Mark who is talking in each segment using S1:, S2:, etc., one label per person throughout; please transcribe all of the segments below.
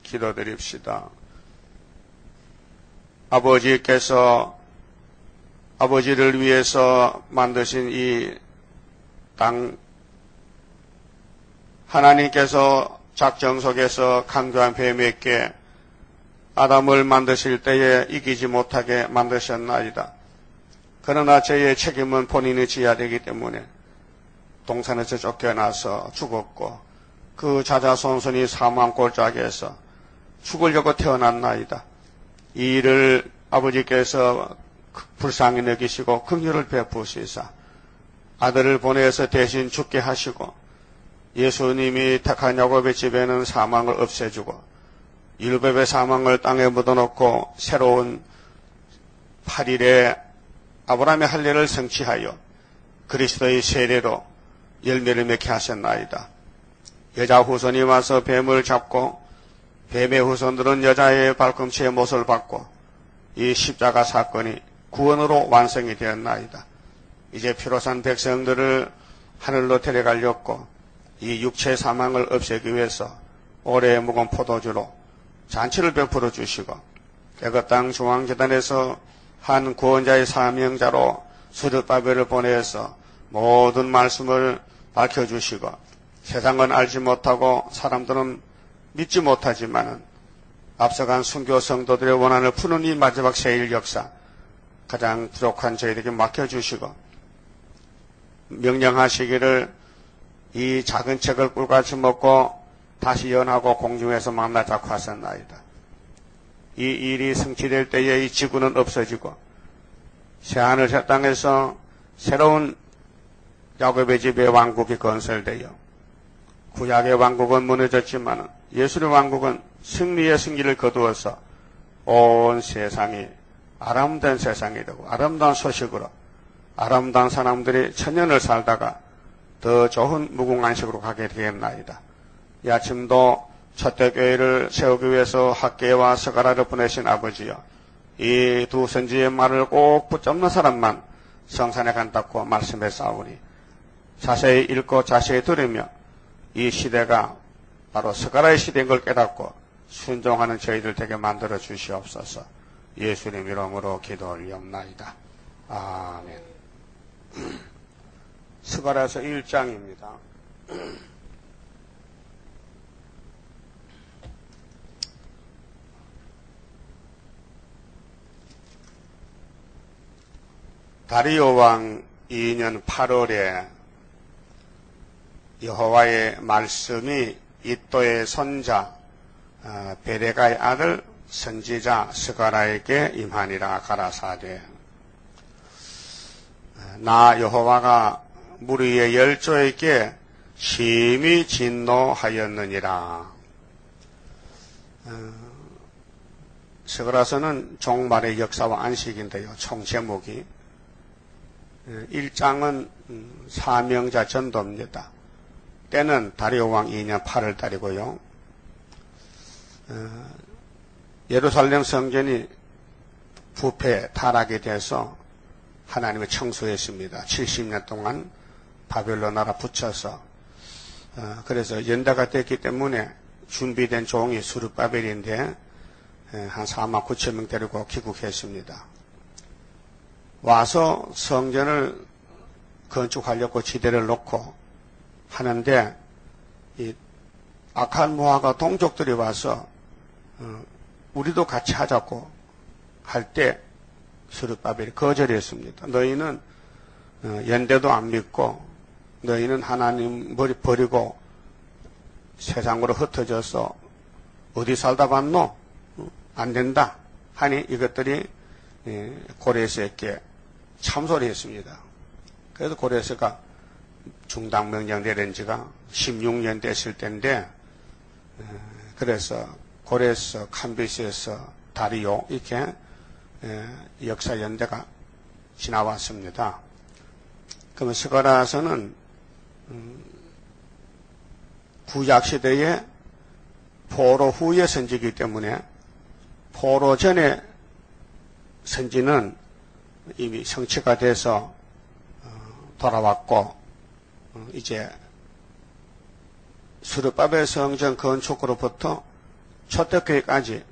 S1: 기도드립시다. 아버지께서 아버지를 위해서 만드신 이 땅, 하나님께서 작정 속에서 강교한 뱀에게 아담을 만드실 때에 이기지 못하게 만드셨나이다. 그러나 저의 책임은 본인이 지어야 되기 때문에 동산에서 쫓겨나서 죽었고 그 자자손손이 사망 골짜기에서 죽으려고 태어났나이다. 이 일을 아버지께서 불쌍히 여기시고 긍휼을 베푸시사 아들을 보내서 대신 죽게 하시고 예수님이 택한 야곱의 집에는 사망을 없애주고 율법의 사망을 땅에 묻어놓고 새로운 8일에 아브라함의 할례를 성취하여 그리스도의 세례로 열매를 맺게 하셨나이다. 여자 후손이 와서 뱀을 잡고 뱀의 후손들은 여자의 발꿈치에 못을 받고 이 십자가 사건이 구원으로 완성이 되었나이다. 이제 피로 산 백성들을 하늘로 데려가려고 이 육체의 사망을 없애기 위해서 오래 묵은 포도주로 잔치를 베풀어 주시고 애굽 땅 중앙재단에서 한 구원자의 사명자로 스룹바벨을 보내서 모든 말씀을 밝혀주시고 세상은 알지 못하고 사람들은 믿지 못하지만 앞서간 순교 성도들의 원한을 푸는 이 마지막 세일 역사 가장 부족한 저희에게 맡겨주시고 명령하시기를 이 작은 책을 꿀같이 먹고 다시 연하고 공중에서 만나자고 하셨나이다. 이 일이 성취될 때에 이 지구는 없어지고 새하늘 새 땅에서 새로운 야곱의 집의 왕국이 건설되어 구약의 왕국은 무너졌지만 예수의 왕국은 승리의 승리를 거두어서 온 세상이 아름다운 세상이 되고 아름다운 소식으로 아름다운 사람들이 천년을 살다가 더 좋은 무궁안식으로 가게 되겠나이다. 이 아침도 첫대교회를 세우기 위해서 학계와 스가랴를 보내신 아버지여, 이 두 선지의 말을 꼭 붙잡는 사람만 성산에 간다고 말씀해 싸우니 자세히 읽고 자세히 들으며 이 시대가 바로 스가랴의 시대인 걸 깨닫고 순종하는 저희들 되게 만들어 주시옵소서. 예수님 이름으로 기도 올리옵나이다. 아멘. 스가랴서 1장입니다. 다리오 왕 2년 8월에 여호와의 말씀이 이또의 손자 베레가의 아들 선지자 스가랴에게 임하니라. 가라사대 나 여호와가 무리의 열조에게 심히 진노하였느니라. 스가랴서는 종말의 역사와 안식인데요. 총 제목이 1장은 사명자 전도입니다. 때는 다리오 왕 2년 8월 달이고요. 예루살렘 성전이 부패 타락이 돼서 하나님을 청소했습니다. 70년 동안 바벨론 나라 붙여서 그래서 연대가 됐기 때문에 준비된 종이 스룹바벨인데 한 4만 9천 명 데리고 귀국했습니다. 와서 성전을 건축하려고 지대를 놓고 하는데 이 악한 모아가 동족들이 와서 우리도 같이 하자고 할 때 스룹바벨이 거절했습니다. 너희는 연대도 안 믿고 너희는 하나님 버리고 세상으로 흩어져서 어디 살다 봤노? 안 된다 하니 이것들이 고레스에게 참소리했습니다. 그래서 고레스가 중당명령 내린 지가 16년 됐을 때인데 그래서 고레스, 캄비스에서 다리오 이렇게 역사 연대가 지나왔습니다. 그러면 스가랴서는 구약시대의 포로 후의 선지이기 때문에 포로 전에 선지는 이미 성취가 돼서 돌아왔고 이제 스룹바벨 성전 건축으로부터 초대교회까지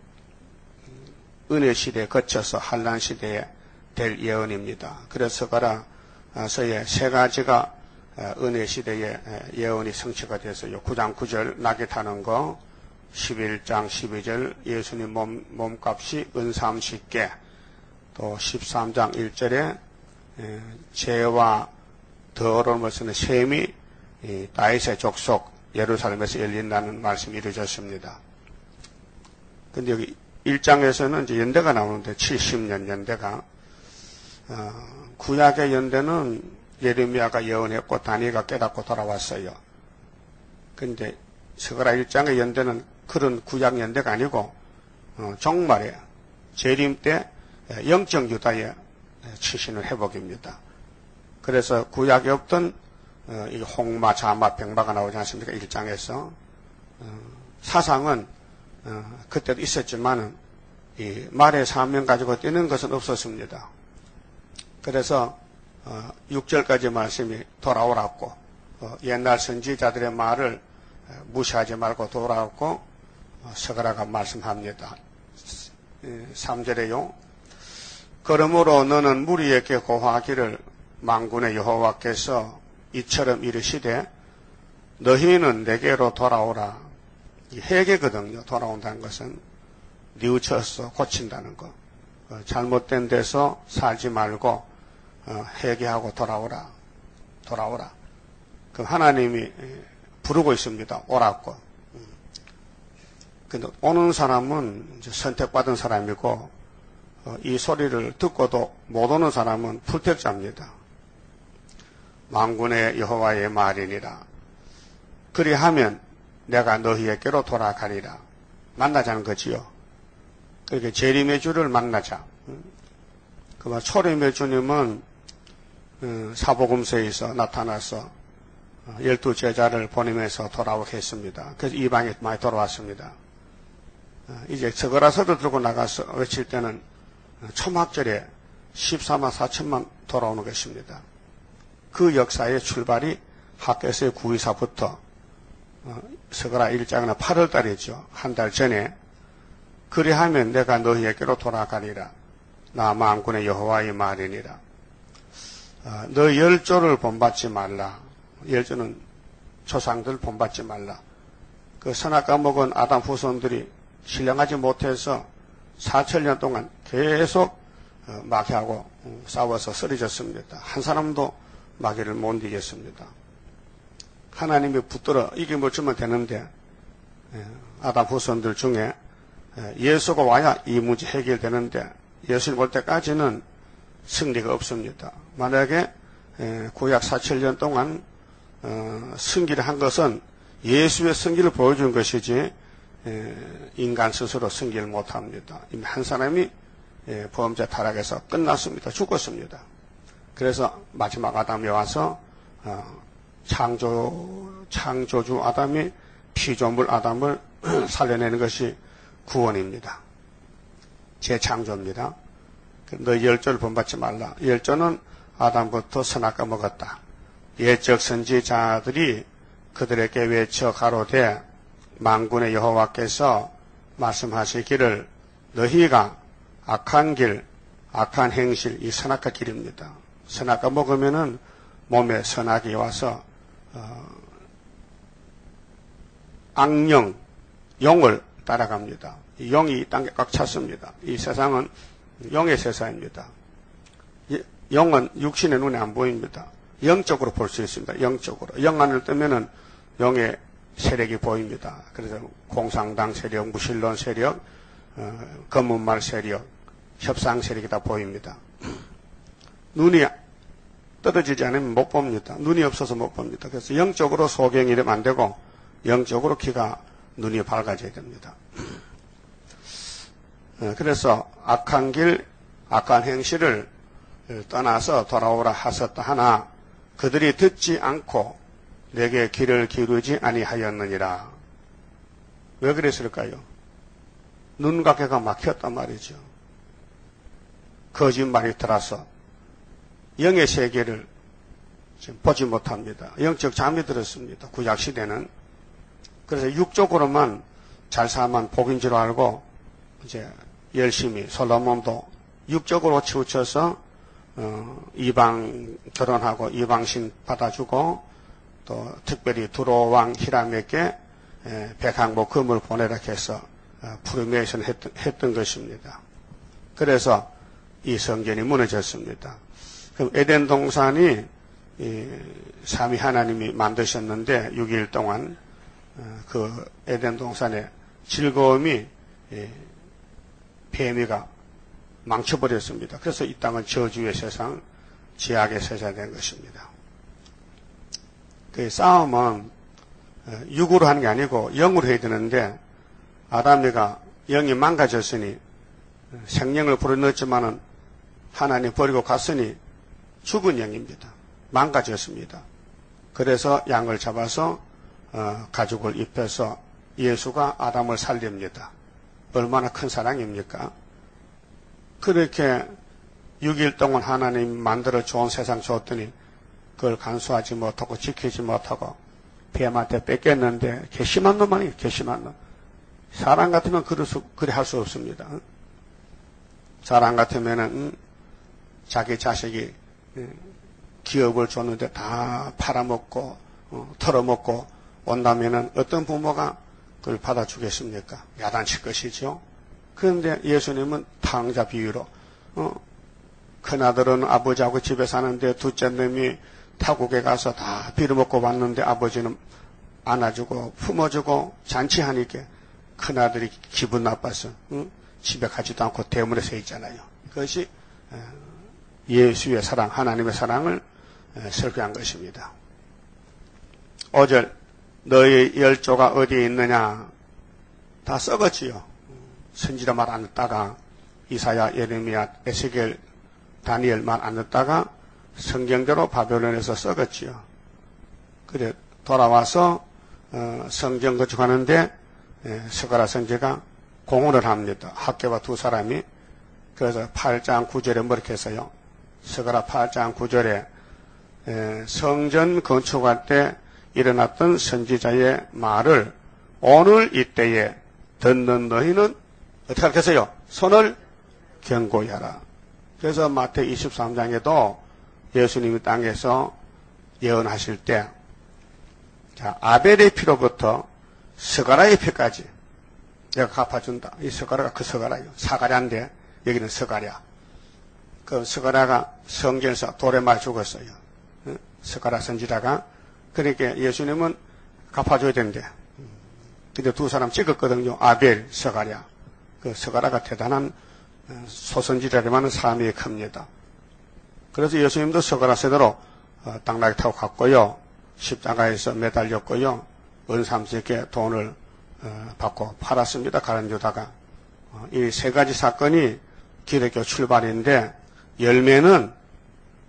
S1: 은혜 시대에 거쳐서 환란 시대에 될 예언입니다. 그래서 서의 세 가지가 은혜 시대의 예언이 성취가 돼서요. 9장 9절 낙이 타는 거, 11장 12절 예수님 몸값이 은 30개, 또 13장 1절에 죄와 더러움을 쓰는 셈이 다윗의 족속 예루살렘에서 열린다는 말씀이 이루어졌습니다. 근데 여기 1장에서는 이제 연대가 나오는데 70년 연대가 구약의 연대는 예레미야가 예언했고 다니엘가 깨닫고 돌아왔어요. 근데 스가랴 1장의 연대는 그런 구약 연대가 아니고 종말에 재림 때 영적 유다의 출신을 회복입니다. 그래서 구약에 없던 이 홍마, 자마, 병마가 나오지 않습니까? 1장에서 사상은 그때도 있었지만은 이 말의 사명 가지고 뛰는 것은 없었습니다. 그래서 6절까지 말씀이 돌아오라고 옛날 선지자들의 말을 무시하지 말고 돌아오고 스가랴가 말씀합니다. 3절에요. 그러므로 너는 무리에게 고하기를 만군의 여호와께서 이처럼 이르시되 너희는 내게로 돌아오라. 이 회개거든요. 돌아온다는 것은 뉘우쳐서 고친다는 것. 잘못된 데서 살지 말고 회개하고 돌아오라. 그 하나님이 부르고 있습니다. 오라고. 근데 오는 사람은 이제 선택받은 사람이고 이 소리를 듣고도 못 오는 사람은 불택자입니다. 만군의 여호와의 말이니라. 그리하면 내가 너희에게로 돌아가리라. 만나자는 거지요. 그렇게 재림의 주를 만나자. 그만 초림의 주님은 사복음서에서 나타나서 12제자를 보내면서 돌아오게 했습니다. 그래서 이방에 많이 돌아왔습니다. 이제 서거라서도 들고 나가서 외칠 때는 초막절에 14만 4천만 돌아오는 것입니다. 그 역사의 출발이 학교에서의 구의사부터 서거라 1장은 8월 달이죠. 한 달 전에 그리하면 내가 너희에게로 돌아가리라. 나 만군의 여호와의 말이니라. 너 열조를 본받지 말라. 열조는 조상들 본받지 말라. 그 선악과 먹은 아담 후손들이 신령하지 못해서 4천년 동안 계속 마귀하고 싸워서 쓰러졌습니다. 한 사람도 마귀를 못 이겼습니다. 하나님이 붙들어 이김을 주면 되는데 아담 후손들 중에 예수가 와야 이 문제 해결되는데 예수님 올 때까지는 승리가 없습니다. 만약에 구약 4천년 동안 승리를 한 것은 예수의 승리를 보여준 것이지 인간 스스로 승리를 못합니다. 이미 한 사람이 범죄 타락해서 끝났습니다. 죽었습니다. 그래서 마지막 아담이 와서 창조주 아담이 피조물 아담을 살려내는 것이 구원입니다. 재창조입니다. 너 열조를 본받지 말라. 열조는 아담부터 선악과 먹었다. 옛적 선지자들이 그들에게 외쳐 가로되 만군의 여호와께서 말씀하시기를 너희가 악한 길, 악한 행실, 이 선악과 길입니다. 선악과 먹으면은 몸에 선악이 와서 악령, 용을 따라갑니다. 이 용이 이 땅에 꽉 찼습니다. 이 세상은 용의 세상입니다. 용은 육신의 눈에 안 보입니다. 영적으로 볼 수 있습니다. 영적으로. 영안을 뜨면은 용의 세력이 보입니다. 그래서 공산당 세력, 무신론 세력, 검은말 세력, 협상 세력이 다 보입니다. 눈이 떨어지지 않으면 못 봅니다. 눈이 없어서 못 봅니다. 그래서 영적으로 소경이 되면 안 되고 영적으로 눈이 밝아져야 됩니다. 그래서 악한 길, 악한 행실을 떠나서 돌아오라 하셨다 하나 그들이 듣지 않고 내게 귀를 기울이지 아니하였느니라. 왜 그랬을까요? 눈가게가 막혔단 말이죠. 거짓말이 들어서 영의 세계를 지금 보지 못합니다. 영적 잠이 들었습니다. 구약시대는. 그래서 육적으로만 잘 살면 복인 줄 알고 이제 열심히 솔로몬도 육적으로 치우쳐서 이방 결혼하고 이방신 받아주고 또 특별히 두로왕 히람에게 백항복 금을 보내라 해서 프로메이션 했던 것입니다. 그래서 이 성전이 무너졌습니다. 그럼 에덴 동산이 삼위 하나님이 만드셨는데 6일 동안 그 에덴 동산의 즐거움이 뱀이가 망쳐버렸습니다. 그래서 이 땅은 저주의 세상, 제약의 세상이 된 것입니다. 그 싸움은 육으로 하는 게 아니고 영으로 해야 되는데 아담이가 영이 망가졌으니 생명을 불어넣었지만은 하나님 버리고 갔으니 죽은 영입니다. 망가졌습니다. 그래서 양을 잡아서 가죽을 입혀서 예수가 아담을 살립니다. 얼마나 큰 사랑입니까? 그렇게 6일 동안 하나님 만들어 좋은 세상 줬더니 그걸 간수하지 못하고 지키지 못하고 뱀한테 뺏겼는데 괘씸한 놈 아니에요. 괘씸한 놈. 사람 같으면 그래 할 수 없습니다. 사람 같으면은 자기 자식이 기업을 줬는데 다 팔아먹고 털어먹고 온다면은 어떤 부모가 그걸 받아주겠습니까? 야단칠 것이죠. 그런데 예수님은 탕자 비유로 큰아들은 아버지하고 집에 사는데 둘째 놈이 타국에 가서 다 빌어먹고 왔는데 아버지는 안아주고 품어주고 잔치하니까 큰아들이 기분 나빠서 집에 가지도 않고 대문에 서 있잖아요. 그것이 예수의 사랑, 하나님의 사랑을 설교한 것입니다. 5절 너희 열조가 어디에 있느냐? 다 썩었지요. 선지자 말 안 듣다가 이사야, 예레미야, 에스겔, 다니엘 말 안 듣다가 성경대로 바벨론에서 썩었지요. 그래 돌아와서 성경 건축하는데 스가랴 선지자가 공헌을 합니다. 학교와 두 사람이. 그래서 8장 9절에 뭐렇게 했어요? 스가랴 8장 9절에 성전 건축할 때 일어났던 선지자의 말을 오늘 이때에 듣는 너희는 어떻게 하겠어요? 손을 견고히 하라. 그래서 마태 23장에도 예수님이 땅에서 예언하실 때 자, 아벨의 피로부터 스가랴의 피까지 내가 갚아준다. 이 스가랴가 그 스가랴예요. 사가랴인데 여기는 스가랴. 그 스가랴가 성전에서 돌에 맞아 죽었어요. 스가랴 선지자가. 그러니까 예수님은 갚아줘야 된대. 근데 두 사람 찍었거든요. 아벨, 스가랴. 그 스가랴가 대단한 소선지자라면 삶이 큽니다. 그래서 예수님도 스가랴 세대로 당나귀 타고 갔고요. 십자가에서 매달렸고요. 은삼색에 돈을 받고 팔았습니다. 가련주다가. 이 세 가지 사건이 기독교 출발인데 열매는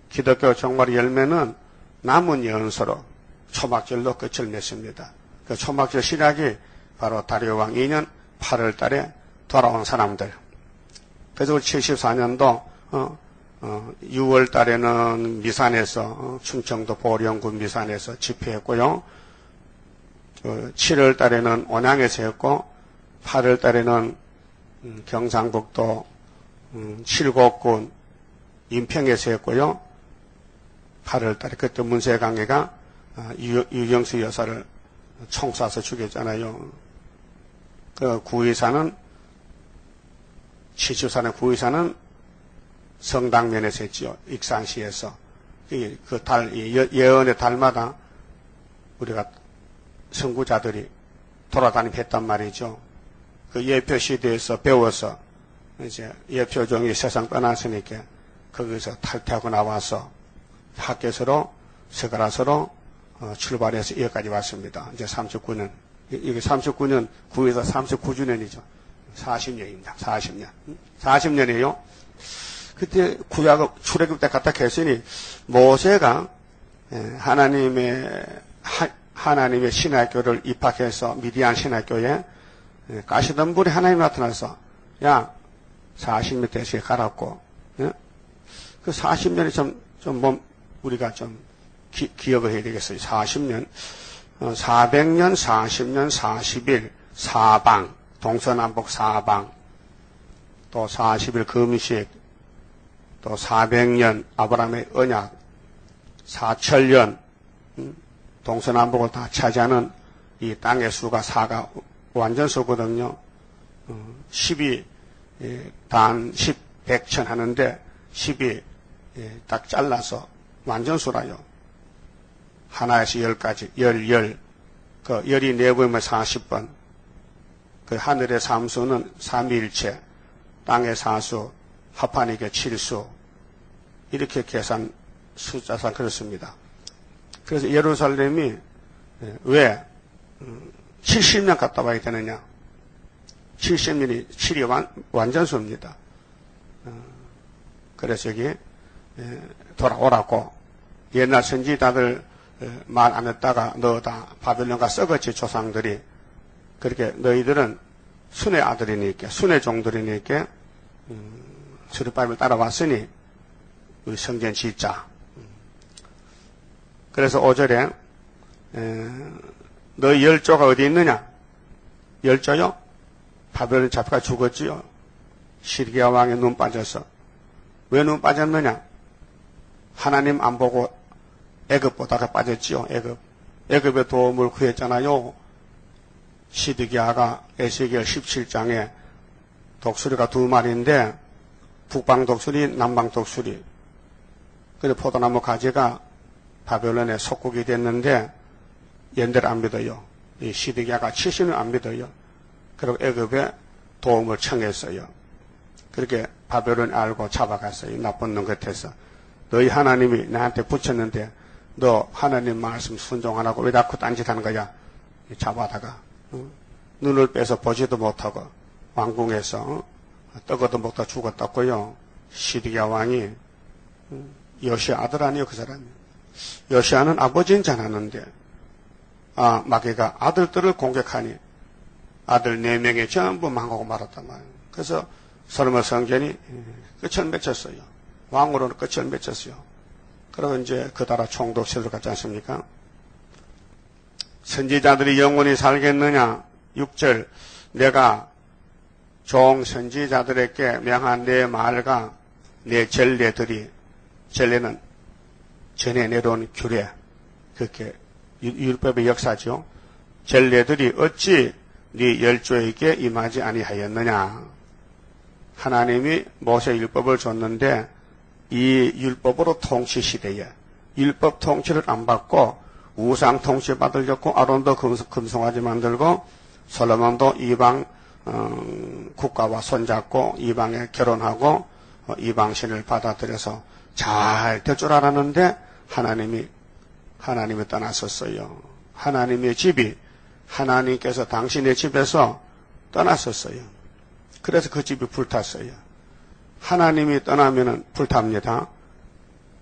S1: 기독교 종말의 열매는 남은 연서로 초막절로 끝을 맺습니다. 그 초막절 신약이 바로 다리오 왕 2년 8월 달에 돌아온 사람들. 그래서 74년도 6월 달에는 미산에서 충청도 보령구 미산에서 집회했고요. 7월 달에는 온양에서 했고 8월 달에는 경상북도 칠곡군 인평에서 했고요. 8월 달에 그때 문세강해가 유경수 여사를 총 쏴서 죽였잖아요. 그 구의사는 74년 구의사는 성당면에서 했지요. 익산시에서. 그 달, 예언의 달마다 우리가 선구자들이 돌아다니며 했단 말이죠. 그 예표 시대에서 배워서 이제 예표종이 세상 떠났으니까 거기서 탈퇴하고 나와서 학교서로 스가랴서로 출발해서 여기까지 왔습니다. 이제 39년. 이게 39년, 9에서 39주년이죠. 40년입니다. 40년. 40년이에요. 그때 구약을 출애굽 때 갖다 했으니 모세가 하나님의 신학교를 입학해서 미디안 신학교에 가시던 분이 하나님 나타나서 야 40년 대시에 가라고. 그 40년이 좀 우리가 좀 기억을 해야 되겠어요. 40년, 400년, 40년, 40일, 사방, 동서남북 사방, 또 40일 금식, 또 400년 아브라함의 언약, 4천년 동서남북을 다 차지하는 이 땅의 수가 4가 완전수거든요. 10이 단 10, 100천 하는데 10이 딱 잘라서 완전수라요. 하나에서 10까지, 그 열이 내보면 40번. 그 하늘의 삼수는 삼위일체, 땅의 사수, 합하니까 7수. 이렇게 계산, 숫자상 그렇습니다. 그래서 예루살렘이 왜 70년 갔다 와야 되느냐? 70년이 7이 완전수입니다. 그래서 여기 돌아오라고 옛날 선지자들 말 안 했다가 너다 바벨론과 썩었지 조상들이 그렇게 너희들은 순의 아들이니까 순의 종들이니까 수르바벨을 따라왔으니 우리 성전 짓자. 그래서 5절에 너희 열조가 어디 있느냐? 열조요? 바벨론 잡혀가 죽었지요. 시드기야 왕의 눈 빠져서. 왜 눈 빠졌느냐? 하나님 안 보고 애굽 보다가 빠졌지요. 애굽의 도움을 구했잖아요. 시드기야가 에스겔 17장에 독수리가 2마리인데 북방 독수리, 남방 독수리. 그래서 포도나무 가지가 바벨론의 속국이 됐는데 연대를 안 믿어요. 이 시드기야가 70년 안 믿어요. 그리고 애굽에 도움을 청했어요. 그렇게 바벨론 알고 잡아갔어요. 나쁜 놈 같아서. 너희 하나님이 나한테 붙였는데 너 하나님 말씀 순종 안 하고 왜 자꾸 딴짓하는 거야? 잡아다가 눈을 빼서 보지도 못하고 왕궁에서 떡어도 먹다 죽었다고요. 시드기야 왕이 요시아 아들 아니요 그 사람이. 요시아는 아버지인 줄 알았는데 마귀가 아들들을 공격하니 아들 4명이 전부 망하고 말았단 말이에요. 그래서 솔로몬 성전이 끝을 맺혔어요. 왕으로는 끝을 맺혔어요. 그리고 이제 그 나라 총독 세를 갖지 않습니까? 선지자들이 영원히 살겠느냐? 6절 내가 종 선지자들에게 명한 내 말과 내 전례들이 전례는 전에 내려온 규례 그렇게 율법의 역사죠. 전례들이 어찌 네 열조에게 임하지 아니하였느냐. 하나님이 모세 율법을 줬는데 이 율법으로 통치 시대에 율법 통치를 안 받고 우상 통치 받으려고 아론도 금송아지 만들고 솔로몬도 이방 국가와 손잡고 이방에 결혼하고 이방신을 받아들여서 잘 될 줄 알았는데 하나님이 떠났었어요. 하나님의 집이 하나님께서 당신의 집에서 떠났었어요. 그래서 그 집이 불탔어요. 하나님이 떠나면은 불탑니다.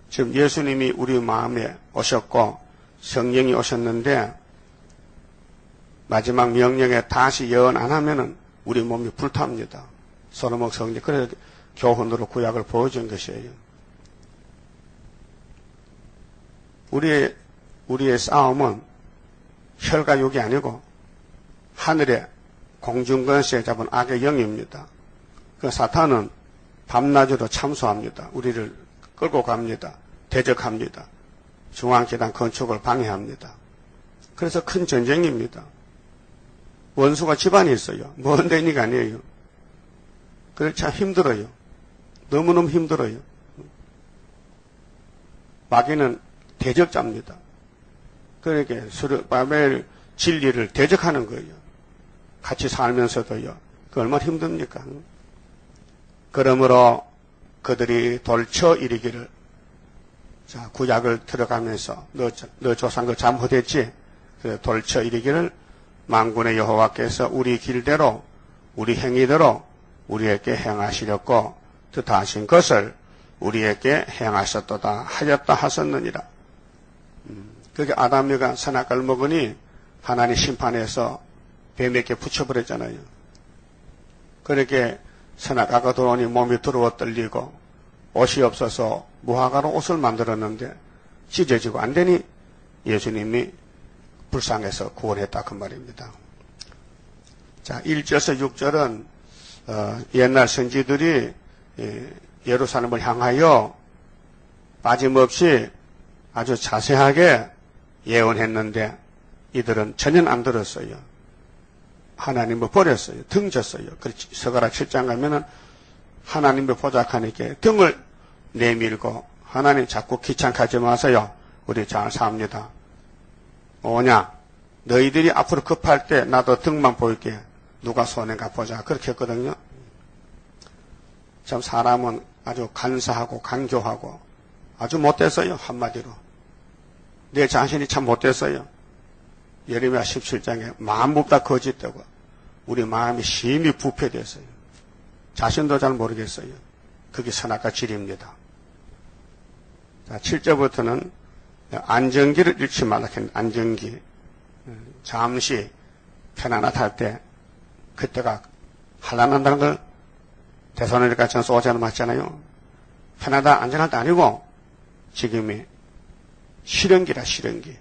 S1: 지금 예수님이 우리 마음에 오셨고 성령이 오셨는데 마지막 명령에 다시 예언 안 하면은 우리 몸이 불탑니다. 솔로몬 성령 그래서 교훈으로 구약을 보여준 것이에요. 우리의 싸움은 혈과 육이 아니고 하늘의 공중권세에 잡은 악의 영입니다. 그 사탄은 밤낮으로 참수합니다. 우리를 끌고 갑니다. 대적합니다. 중앙재단 건축을 방해합니다. 그래서 큰 전쟁입니다. 원수가 집안에 있어요. 먼 데니까 아니에요. 그래서 참 힘들어요. 너무너무 힘들어요. 마귀는 대적자입니다. 그러니까 스룹바벨 진리를 대적하는 거예요. 같이 살면서도요. 그 얼마나 힘듭니까? 그러므로 그들이 돌쳐 이르기를 자 구약을 들어가면서 너 조상들 잘못했지? 그래서 돌쳐 이르기를 만군의 여호와께서 우리 길대로 우리 행위대로 우리에게 행하시렸고 뜻하신 것을 우리에게 행하셨도다 하였다 하셨느니라. 그게 아담이가 선악과를 먹으니 하나님 심판해서 뱀에게 붙여버렸잖아요. 그렇게 선악과가 들어오니 몸이 더러워 떨리고 옷이 없어서 무화과로 옷을 만들었는데 찢어지고 안 되니 예수님이 불쌍해서 구원했다 그 말입니다. 자, 1절에서 6절은 옛날 선지들이 예루살렘을 향하여 빠짐없이 아주 자세하게 예언했는데 이들은 전혀 안 들었어요. 하나님을 버렸어요. 등졌어요. 서가라 7장 가면은 하나님을 보작하니까 등을 내밀고 하나님 자꾸 귀찮게 하지 마세요. 우리 잘 삽니다. 뭐냐? 너희들이 앞으로 급할 때 나도 등만 보일게. 누가 손해가 보자. 그렇게 했거든요. 참 사람은 아주 간사하고 간교하고 아주 못됐어요. 한마디로. 내 자신이 참 못됐어요. 예레미야 17장에 마음보다 거짓되고 우리 마음이 심히 부패됐어요. 자신도 잘 모르겠어요. 그게 선악과 질입니다. 자, 7절부터는 안정기를 잃지 말라 했는데 안정기. 잠시 편안하다 때 그때가 한란한다는 걸 대선을 전서 5장에 맞잖아요. 편하다 안전할 때 아니고 지금이 실현기라 실현기.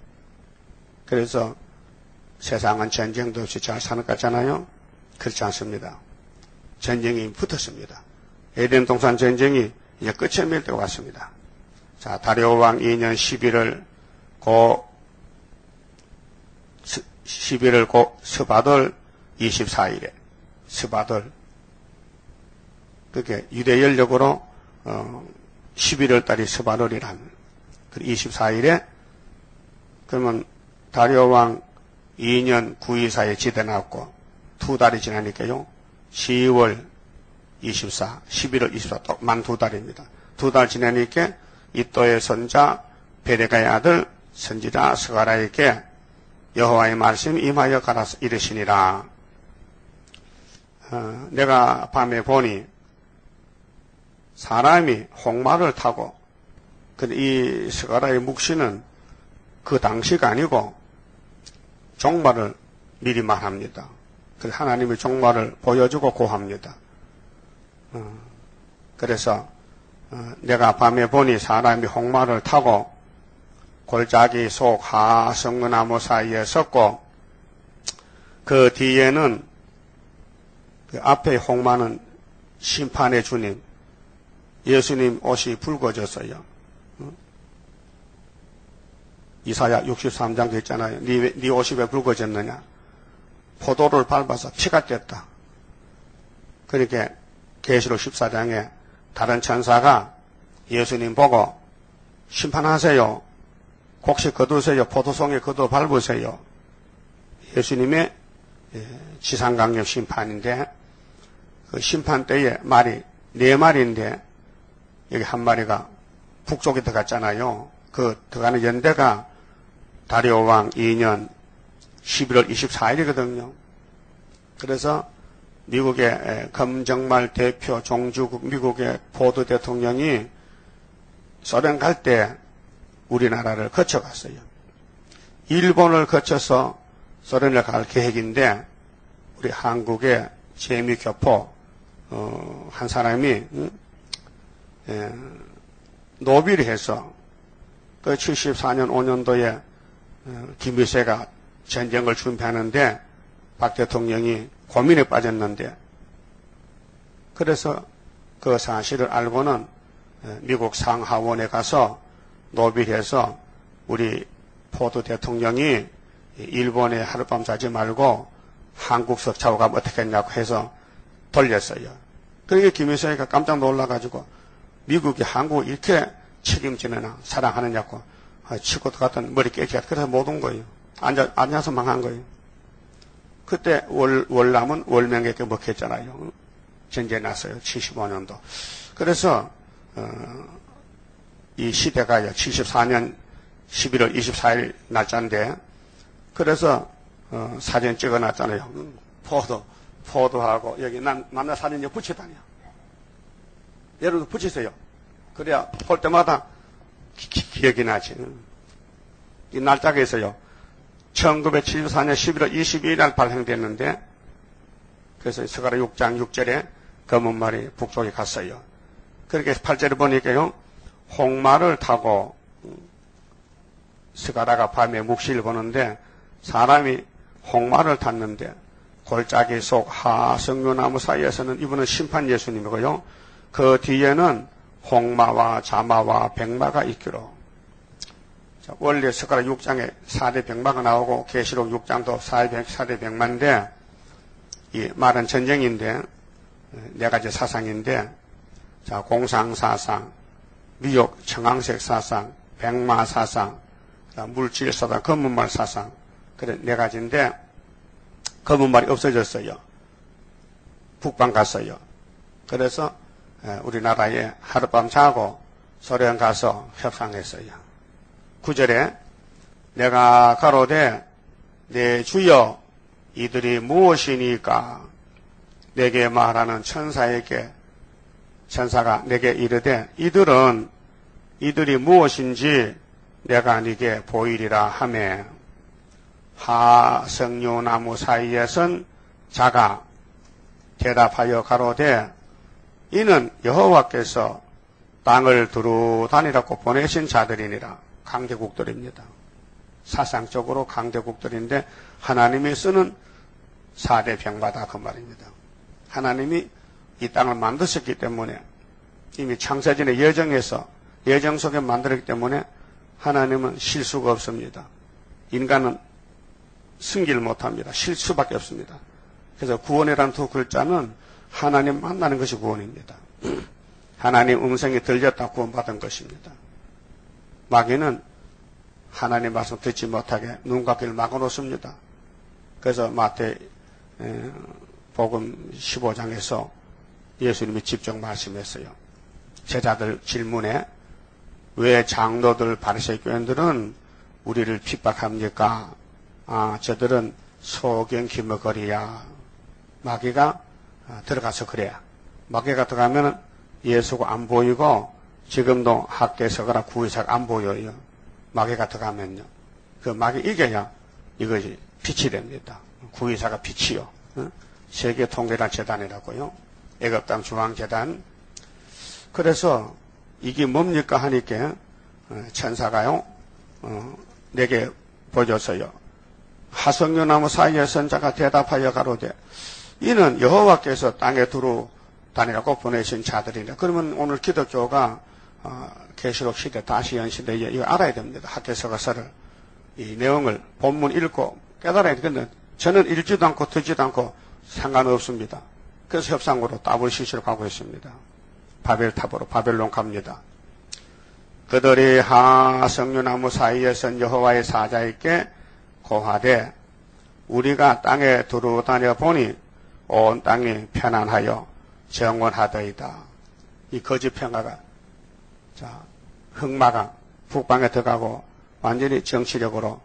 S1: 그래서 세상은 전쟁도 없이 잘 사는 것 같잖아요. 그렇지 않습니다. 전쟁이 붙었습니다. 에덴 동산 전쟁이 이제 끝에 밀 때가 왔습니다. 자, 다리오 왕 2년 11월 고 스바돌 24일에 스바돌 그게 유대 연력으로 11월 달이 스바돌이란 그 24일에 그러면 다리오 왕 2년 924에 지대나왔고 2달이 지나니까요. 10월 24, 11월 24, 또 만 2달입니다. 2달 지나니까 이또의 선자 베레가의 아들 선지자 스가랴에게 여호와의 말씀이 임하여 가라서 이르시니라. 내가 밤에 보니 사람이 홍마를 타고 이 스가랴의 묵시는 그 당시가 아니고 종말을 미리 말합니다. 그래서 하나님의 종말을 보여주고 고합니다. 그래서 내가 밤에 보니 사람이 홍마를 타고 골짜기 속 하성나무 사이에 섰고 그 뒤에는 그 앞에 홍마는 심판의 주님 예수님 옷이 붉어졌어요. 이사야 63장도 있잖아요. 네 옷이 왜 붉어졌느냐. 포도를 밟아서 피가 꼈다. 그러니까 계시록 14장에 다른 천사가 예수님 보고 심판하세요. 곡식 거두세요. 포도송에 거두 밟으세요. 예수님의 지상강력 심판인데 그 심판 때에 말이 4마리인데 여기 한 마리가 북쪽에 들어갔잖아요. 그 들어가는 연대가 다리오 왕 2년 11월 24일이거든요. 그래서 미국의 검정말 대표 종주국 미국의 포드 대통령이 소련 갈 때 우리나라를 거쳐갔어요. 일본을 거쳐서 소련을 갈 계획인데 우리 한국의 재미교포 한 사람이 노비를 해서 그 74년 5년도에 김일세가 전쟁을 준비하는데 박 대통령이 고민에 빠졌는데 그래서 그 사실을 알고는 미국 상하원에 가서 노비해서 우리 포드 대통령이 일본에 하룻밤 자지 말고 한국 석차고 가면 어떻겠냐고 해서 돌렸어요. 그러니까 김일성이가 깜짝 놀라가지고 미국이 한국을 이렇게 책임지느냐 사랑하느냐고 치고 들어갔던 머리 깨지가 그래서 못 온 거예요. 앉아서 망한 거예요. 그때 월남은 월명에게 먹혔잖아요. 전쟁 났어요. 75년도. 그래서 이 시대가요. 74년 11월 24일 날짜인데 그래서 사진 찍어놨잖아요. 포도하고 여기 남자 사진 붙였다니요. 여러분도 붙이세요. 그래야 볼 때마다 기억이 나지. 이 날짜가 있어요. 1974년 11월 22일 날 발행됐는데 그래서 스가랴 6장 6절에 검은 말이 북쪽에 갔어요. 그렇게 8절에 보니까요. 홍마를 타고 스가랴가 밤에 묵시를 보는데 사람이 홍마를 탔는데 골짜기 속 하석류나무 사이에서는 이분은 심판 예수님이고요. 그 뒤에는 홍마와 자마와 백마가 있기로. 자, 원래 숟가락 6장에 4대 백마가 나오고 계시록 6장도 4대 백마인데 이 말은 전쟁인데 네 가지 사상인데 자 공상사상, 미혹 청황색 사상, 백마 사상, 물질 사상, 검은말 사상 그래 네 가지인데 검은말이 없어졌어요. 북방 갔어요. 그래서 우리나라에 하룻밤 자고 소련 가서 협상했어요. 9절에 내가 가로되 내 주여 이들이 무엇이니까 내게 말하는 천사가 내게 이르되 이들이 무엇인지 내가 네게 보이리라 하매 하석류나무 사이에 선 자가 대답하여 가로되 이는 여호와께서 땅을 두루 다니라고 보내신 자들이니라. 강대국들입니다. 사상적으로 강대국들인데 하나님이 쓰는 4대 병마다 그 말입니다. 하나님이 이 땅을 만드셨기 때문에 이미 창세전의 예정 속에 만들었기 때문에 하나님은 실수가 없습니다. 인간은 승기를 못합니다. 실수밖에 없습니다. 그래서 구원이라는 두 글자는 하나님 만나는 것이 구원입니다. 하나님 음성이 들렸다 구원받은 것입니다. 마귀는 하나님 말씀 듣지 못하게 눈과 귀를 막아놓습니다. 그래서 마태 복음 15장에서 예수님이 직접 말씀했어요. 제자들 질문에 왜 장로들 바리새인 교인들은 우리를 핍박합니까? 저들은 소경 기머거리야. 마귀가 들어가서 그래야. 마귀가 들어가면 예수가 안 보이고 지금도 학계서거나 구의사가 안 보여요. 마귀가 들어가면요. 그 마귀 이겨야 이것이 빛이 됩니다. 구의사가 빛이요. 세계 통계단 재단이라고요. 애굽 땅 중앙재단. 그래서 이게 뭡니까 하니까 천사가요. 내게 보여줬어요. 하석류나무 사이에 선 자가 대답하여 가로되 이는 여호와께서 땅에 두루 다니라고 보내신 자들이다. 그러면 오늘 기독교가 계시록 시대, 다시연 시대에 이거 알아야 됩니다. 학계서가서를 이 내용을 본문 읽고 깨달아야 되는데 저는 읽지도 않고 듣지도 않고 상관없습니다. 그래서 협상으로 더블CC로 가고 있습니다. 바벨탑으로 바벨론 갑니다. 그들이 하석류나무 사이에 선 여호와의 사자에게 고하되 우리가 땅에 두루 다녀 보니 온 땅이 편안하여 정원하더이다. 이 거짓 평화가 흑마가 북방에 들어가고 완전히 정치력으로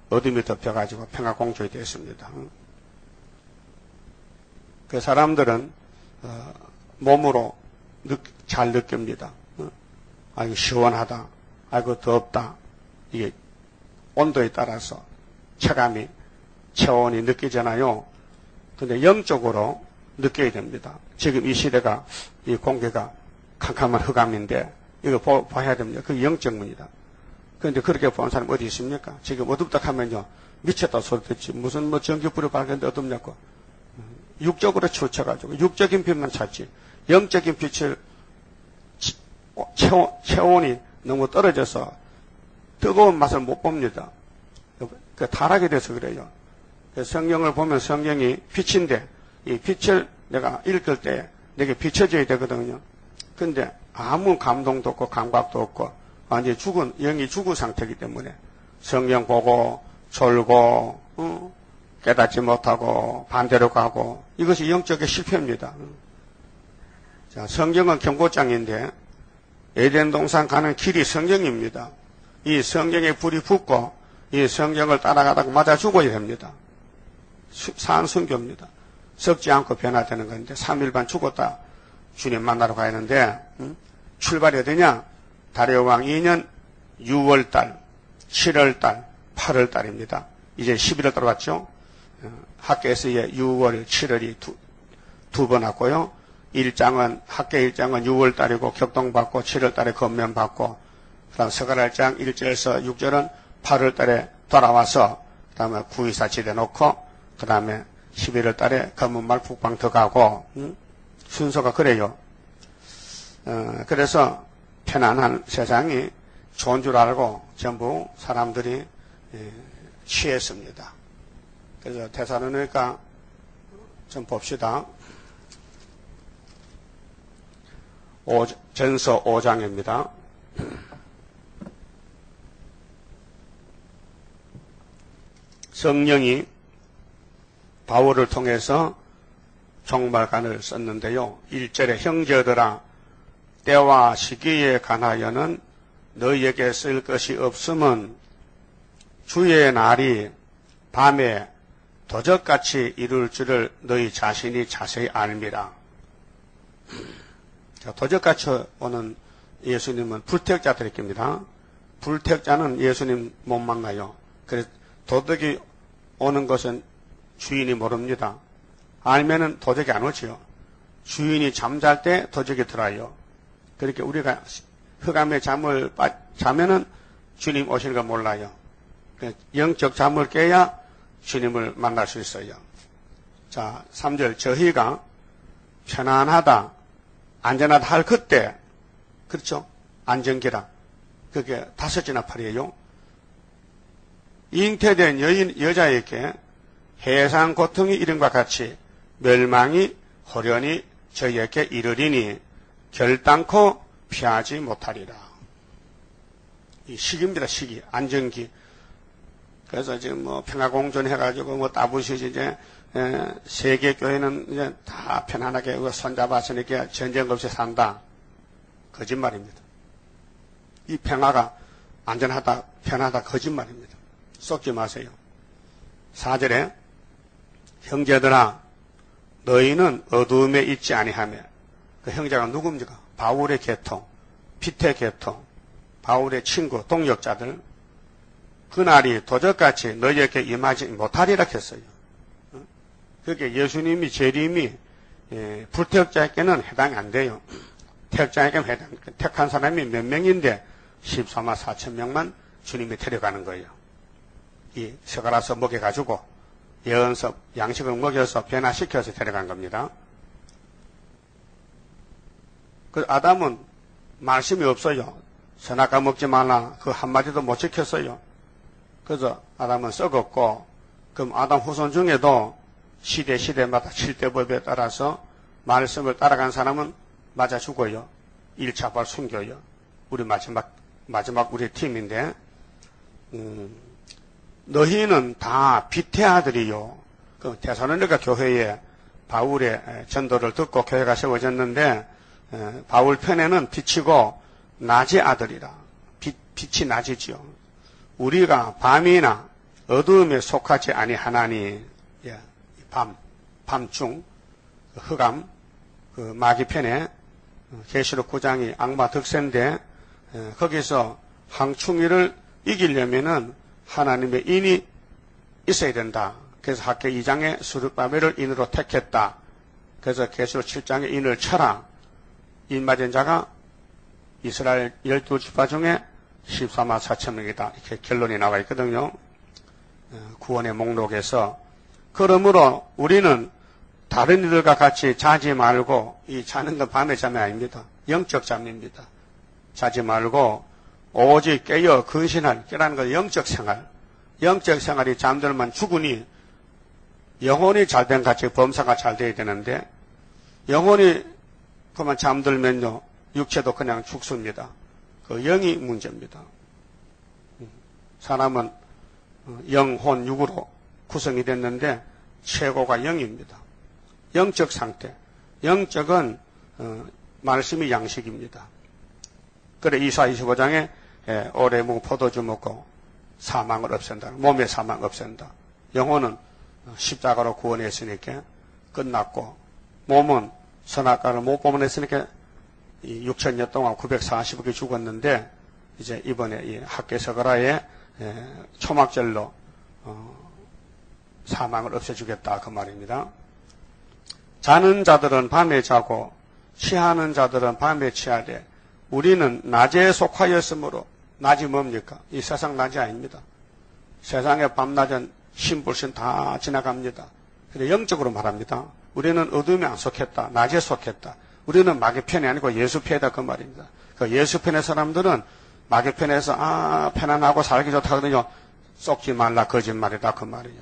S1: 어둠이 덮여가지고 평화 공조이 되었습니다. 그 사람들은 몸으로 잘 느낍니다. 아이고 시원하다, 아이고 덥다. 이게 온도에 따라서 체온이 느끼잖아요. 근데 영적으로 느껴야 됩니다. 지금 이 시대가 이 공기가 캄캄한 흑암인데 이거 봐야 됩니다. 그게 영적문이다. 그런데 그렇게 보는 사람 어디 있습니까? 지금 어둡다 하면요 미쳤다 소리 듣지 무슨 전기불이 밝은데 어둡냐고. 육적으로 치우쳐가지고 육적인 빛만 찾지 영적인 빛을 체온이 너무 떨어져서 뜨거운 맛을 못 봅니다. 그 타락이 돼서 그래요. 성경을 보면 성경이 빛인데 이 빛을 내가 읽을 때 내게 비춰져야 되거든요. 근데 아무 감동도 없고 감각도 없고 완전히 영이 죽은 상태이기 때문에 성경 보고 졸고 깨닫지 못하고 반대로 가고 이것이 영적의 실패입니다. 자, 성경은 경고장인데 에덴 동산 가는 길이 성경입니다. 이 성경에 불이 붙고 이 성경을 따라가다가 맞아 죽어야 됩니다. 산순교입니다. 썩지 않고 변화되는 건데 3일반 죽었다 주님 만나러 가야 하는데 출발이 어디냐? 다리오왕 2년 6월달, 7월달, 8월달입니다. 이제 11월 들어갔죠. 학계에서의 6월, 7월이 두 번 왔고요. 학계 일장은 6월달이고 격동받고 7월달에 건면받고 그다음 서가랄장 1절에서 6절은 8월달에 돌아와서 그다음에 구의사 지대 놓고 그다음에 11월 달에 검은말 북방 들어가고, 순서가 그래요. 그래서 편안한 세상이 좋은 줄 알고 전부 사람들이 취했습니다. 그래서 데살로니가 좀 봅시다. 전서 5장입니다. 성령이 바울을 통해서 종말관을 썼는데요. 1절에 형제들아 때와 시기에 관하여는 너희에게 쓸 것이 없음은 주의 날이 밤에 도적같이 이룰 줄을 너희 자신이 자세히 알미라. 도적같이 오는 예수님은 불택자들입니다. 불택자는 예수님 못 만나요. 그래서 도적이 오는 것은 주인이 모릅니다. 알면은 도적이 안 오지요. 주인이 잠잘 때 도적이 들어와요. 그렇게 우리가 흑암의 잠을 자면은 주님 오시는 거 몰라요. 영적 잠을 깨야 주님을 만날 수 있어요. 자, 3절 저희가 편안하다, 안전하다 할 그때, 그렇죠? 안전기라. 그게 5지나 팔이에요. 잉태된 여자에게 해상 고통이 이름과 같이 멸망이 호련히 저희에게 이르리니 결단코 피하지 못하리라. 이 시기입니다, 시기. 안전기. 그래서 지금 평화공존 해가지고 따부시지 이제, 세계교회는 이제 다 편안하게 손잡았으니까 전쟁 없이 산다. 거짓말입니다. 이 평화가 안전하다, 편하다, 거짓말입니다. 속지 마세요. 4절에 형제들아 너희는 어두움에 있지 아니하며 그 형제가 누굽니까? 바울의 계통, 피테 계통, 바울의 친구, 동역자들 그날이 도적같이 너희에게 임하지 못하리라 했어요. 그게 예수님이 재림이 불택자에게는 해당이 안 돼요. 택자에게는 해당. 택한 사람이 몇 명인데 14만 4천 명만 주님이 데려가는 거예요. 이 서가라서 먹여가지고 예언서 양식을 먹여서 변화시켜서 데려간 겁니다. 그 아담은 말씀이 없어요. 선악과 먹지 말라 그 한마디도 못 지켰어요. 그래서 아담은 썩었고 그럼 아담 후손 중에도 시대마다 7대법에 따라서 말씀을 따라간 사람은 맞아 죽어요. 1차 발 숨겨요. 우리 마지막 우리 팀인데 너희는 다 빛의 아들이요. 그 데살로니가 교회에 바울의 전도를 듣고 교회가 세워졌는데 바울 편에는 빛이고 낮의 아들이라. 빛이 낮이지요. 우리가 밤이나 어두움에 속하지 아니하나니 밤중 흑암 그 마귀편에 계시록 9장이 악마 득세인데 거기서 항충이를 이기려면은 하나님의 인이 있어야 된다. 그래서 학계 2장에 스룹바벨을 인으로 택했다. 그래서 계시록 7장에 인을 쳐라. 인 맞은 자가 이스라엘 12지파 중에 14만 4천 명이다. 이렇게 결론이 나와 있거든요. 구원의 목록에서. 그러므로 우리는 다른 이들과 같이 자지 말고 이 자는 건 밤의 잠이 아닙니다. 영적 잠입니다. 자지 말고 오직 깨어 근신할 깨라는 건 영적 생활. 영적 생활이 잠들면 죽으니 영혼이 잘된 같이 범사가 잘 돼야 되는데 영혼이 그만 잠들면요 육체도 그냥 죽습니다. 그 영이 문제입니다. 사람은 영혼 육으로 구성이 됐는데 최고가 영입니다. 영적 상태. 영적은 말씀이 양식입니다. 그래 이사 25장에 오래 묵은 포도주 먹고 사망을 없앤다. 몸의 사망 없앤다. 영혼은 십자가로 구원했으니까 끝났고 몸은 선악과를 못 범했으니까 6,000년 동안 940억이 죽었는데 이제 이번에 이 학계서가라의 초막절로 사망을 없애주겠다 그 말입니다. 자는 자들은 밤에 자고 취하는 자들은 밤에 취하되 우리는 낮에 속하였으므로 낮이 뭡니까? 이 세상 낮이 아닙니다. 세상의 밤낮은 신불신 다 지나갑니다. 근데 영적으로 말합니다. 우리는 어둠에 안 속했다. 낮에 속했다. 우리는 마귀 편이 아니고 예수 편이다 그 말입니다. 그 예수 편의 사람들은 마귀 편에서 편안하고 살기 좋다 하거든요. 속지 말라 거짓말이다 그 말이에요.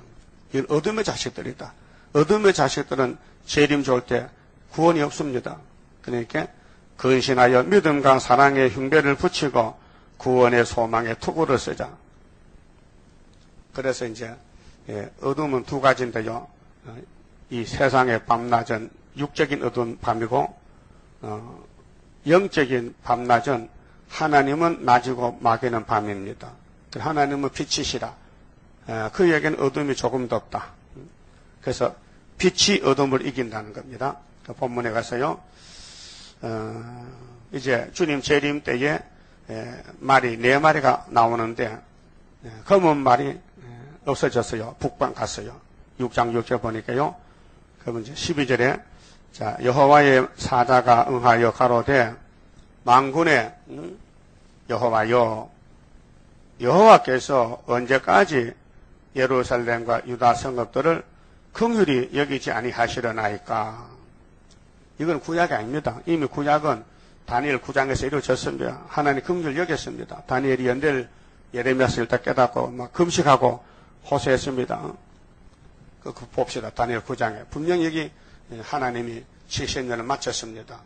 S1: 이건 어둠의 자식들이다. 어둠의 자식들은 재림 좋을 때 구원이 없습니다. 그러니까 근신하여 믿음과 사랑의 흉배를 붙이고 구원의 소망의 투구를 쓰자. 그래서 이제 어둠은 두 가지인데요. 이 세상의 밤낮은 육적인 어두운 밤이고 영적인 밤낮은 하나님은 낮이고 마귀는 밤입니다. 하나님은 빛이시라. 그 얘기는 어둠이 조금도 없다. 그래서 빛이 어둠을 이긴다는 겁니다. 그 본문에 가서요. 이제 주님 재림 때에 말이 4마리가 나오는데 검은 말이 없어졌어요. 북방 갔어요. 6장 6절 보니까요. 그러면 이제 12절에 자 여호와의 사자가 응하여 가로되 만군의 여호와여 여호와께서 언제까지 예루살렘과 유다 성읍들을 긍휼히 여기지 아니하시려나이까. 이건 구약이 아닙니다. 이미 구약은 다니엘 9장에서 이루어졌습니다. 하나님 긍휼 여겼습니다. 다니엘이 연대를 예레미야서를 다 깨닫고 막 금식하고 호소했습니다. 그 봅시다. 다니엘 9장에 분명히 여기 하나님이 70년을 마쳤습니다.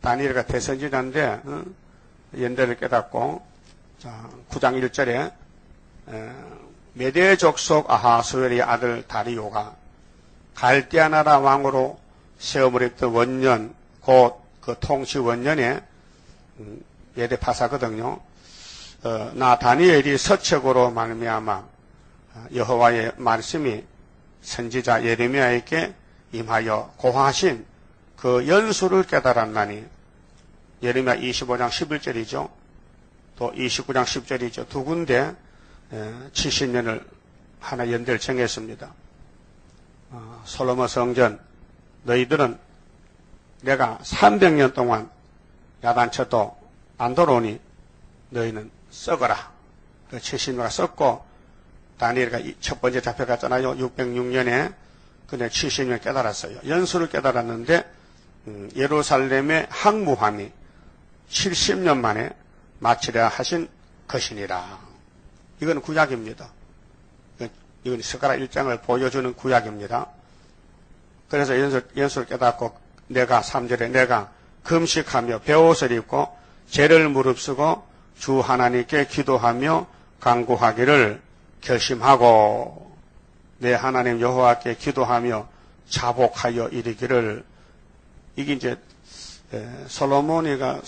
S1: 다니엘가 대선지자인데 연대를 깨닫고 자 9장 1절에 메대 족속 아하스웰의 아들 다리오가 갈대아 나라 왕으로 세움을 했던 원년 곧 그 통치 원년에 메대 파사거든요. 나 다니엘이 서책으로 말미암아 여호와의 말씀이 선지자 예레미야에게 임하여 고하신 그 연수를 깨달았나니 예레미야 25장 11절이죠. 또 29장 10절이죠. 두 군데 70년을 하나 연대를 정했습니다. 솔로몬 성전 너희들은 내가 300년 동안 야단쳐도 안 돌아오니 너희는 썩어라. 그 70년가 썩고 다니엘가 첫 번째 잡혀갔잖아요. 606년에 근데 70년 깨달았어요. 연수를 깨달았는데 예루살렘의 항무함이 70년 만에 마치려 하신 것이니라. 이건 구약입니다. 이건 스가랴 1장을 보여주는 구약입니다. 그래서 연수를 깨닫고 내가 3절에 내가 금식하며 베옷을 입고 죄를 무릅쓰고 주 하나님께 기도하며 간구하기를 결심하고 내 하나님 여호와께 기도하며 자복하여 이르기를. 이게 이제 솔로몬이가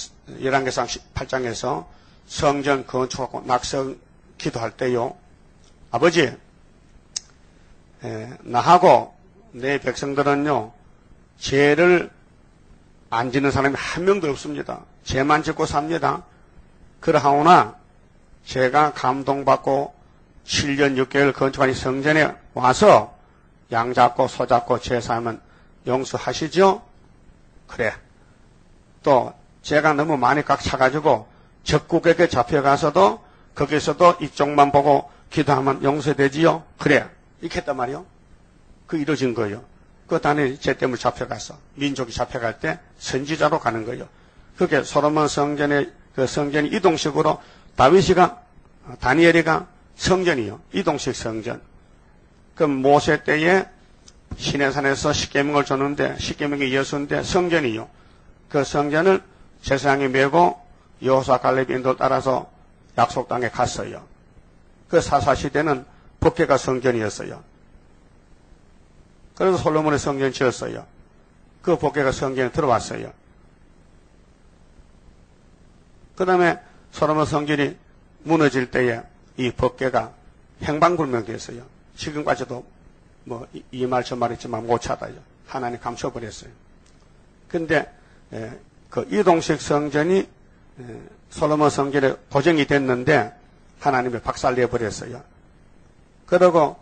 S1: 열왕기상 8장에서 성전 건축하고 낙성 기도할 때요. 아버지 나하고 내 백성들은요 죄를 안 짓는 사람이 한 명도 없습니다. 죄만 짓고 삽니다. 그러하오나 제가 감동받고 7년 6개월 건축한 이 성전에 와서 양 잡고 소 잡고 제사하면 용서하시죠? 그래. 또 제가 너무 많이 꽉 차가지고 적국에게 잡혀가서도 거기서도 이쪽만 보고 기도하면 용서되지요? 그래. 이렇게 했단 말이요. 그 이루어진 거예요. 그 다음에 죄 때문에 잡혀가서 민족이 잡혀갈 때 선지자로 가는 거예요. 그게 솔로몬 성전의 그 성전이 이동식으로 다니엘이가 성전이요. 이동식 성전. 그 모세 때에 시내산에서 십계명을 줬는데 십계명이 예수인데 성전이요. 그 성전을 제사장이 메고 여호수아 갈렙 인도를 따라서 약속 땅에 갔어요. 그 사사시대는 법궤가 성전이었어요. 그래서 솔로몬의 성전 지었어요. 그 법궤가 성전에 들어왔어요. 그 다음에 솔로몬 성전이 무너질 때에 이 법궤가 행방불명됐어요. 지금까지도 뭐 이 말 저 말 있지만 못 찾아요. 하나님 감춰버렸어요. 근데 그 이동식 성전이 솔로몬 성전에 고정이 됐는데 하나님이 박살내버렸어요. 그리고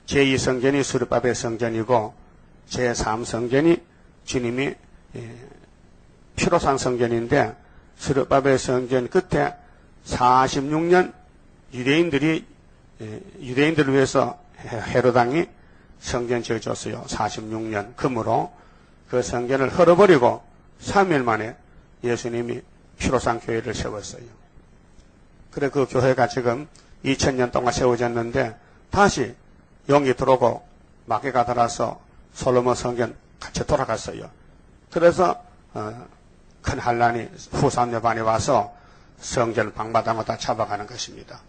S1: 제2성전이 수르바벨 성전이고 제3성전이 주님이 피로산 성전인데 수르바벨 성전 끝에 46년 유대인들을 위해서 헤롯 왕이 성전 지어줬어요. 46년 금으로 그 성전을 헐어버리고 3일 만에 예수님이 피로상 교회를 세웠어요. 그래 그 교회가 지금 2000년 동안 세워졌는데 다시 용이 들어오고 마귀가 들어서 솔로몬 성전 같이 돌아갔어요. 그래서 큰 환란이 후삼여반이 와서 성전을 방마다마다 잡아가는 것입니다.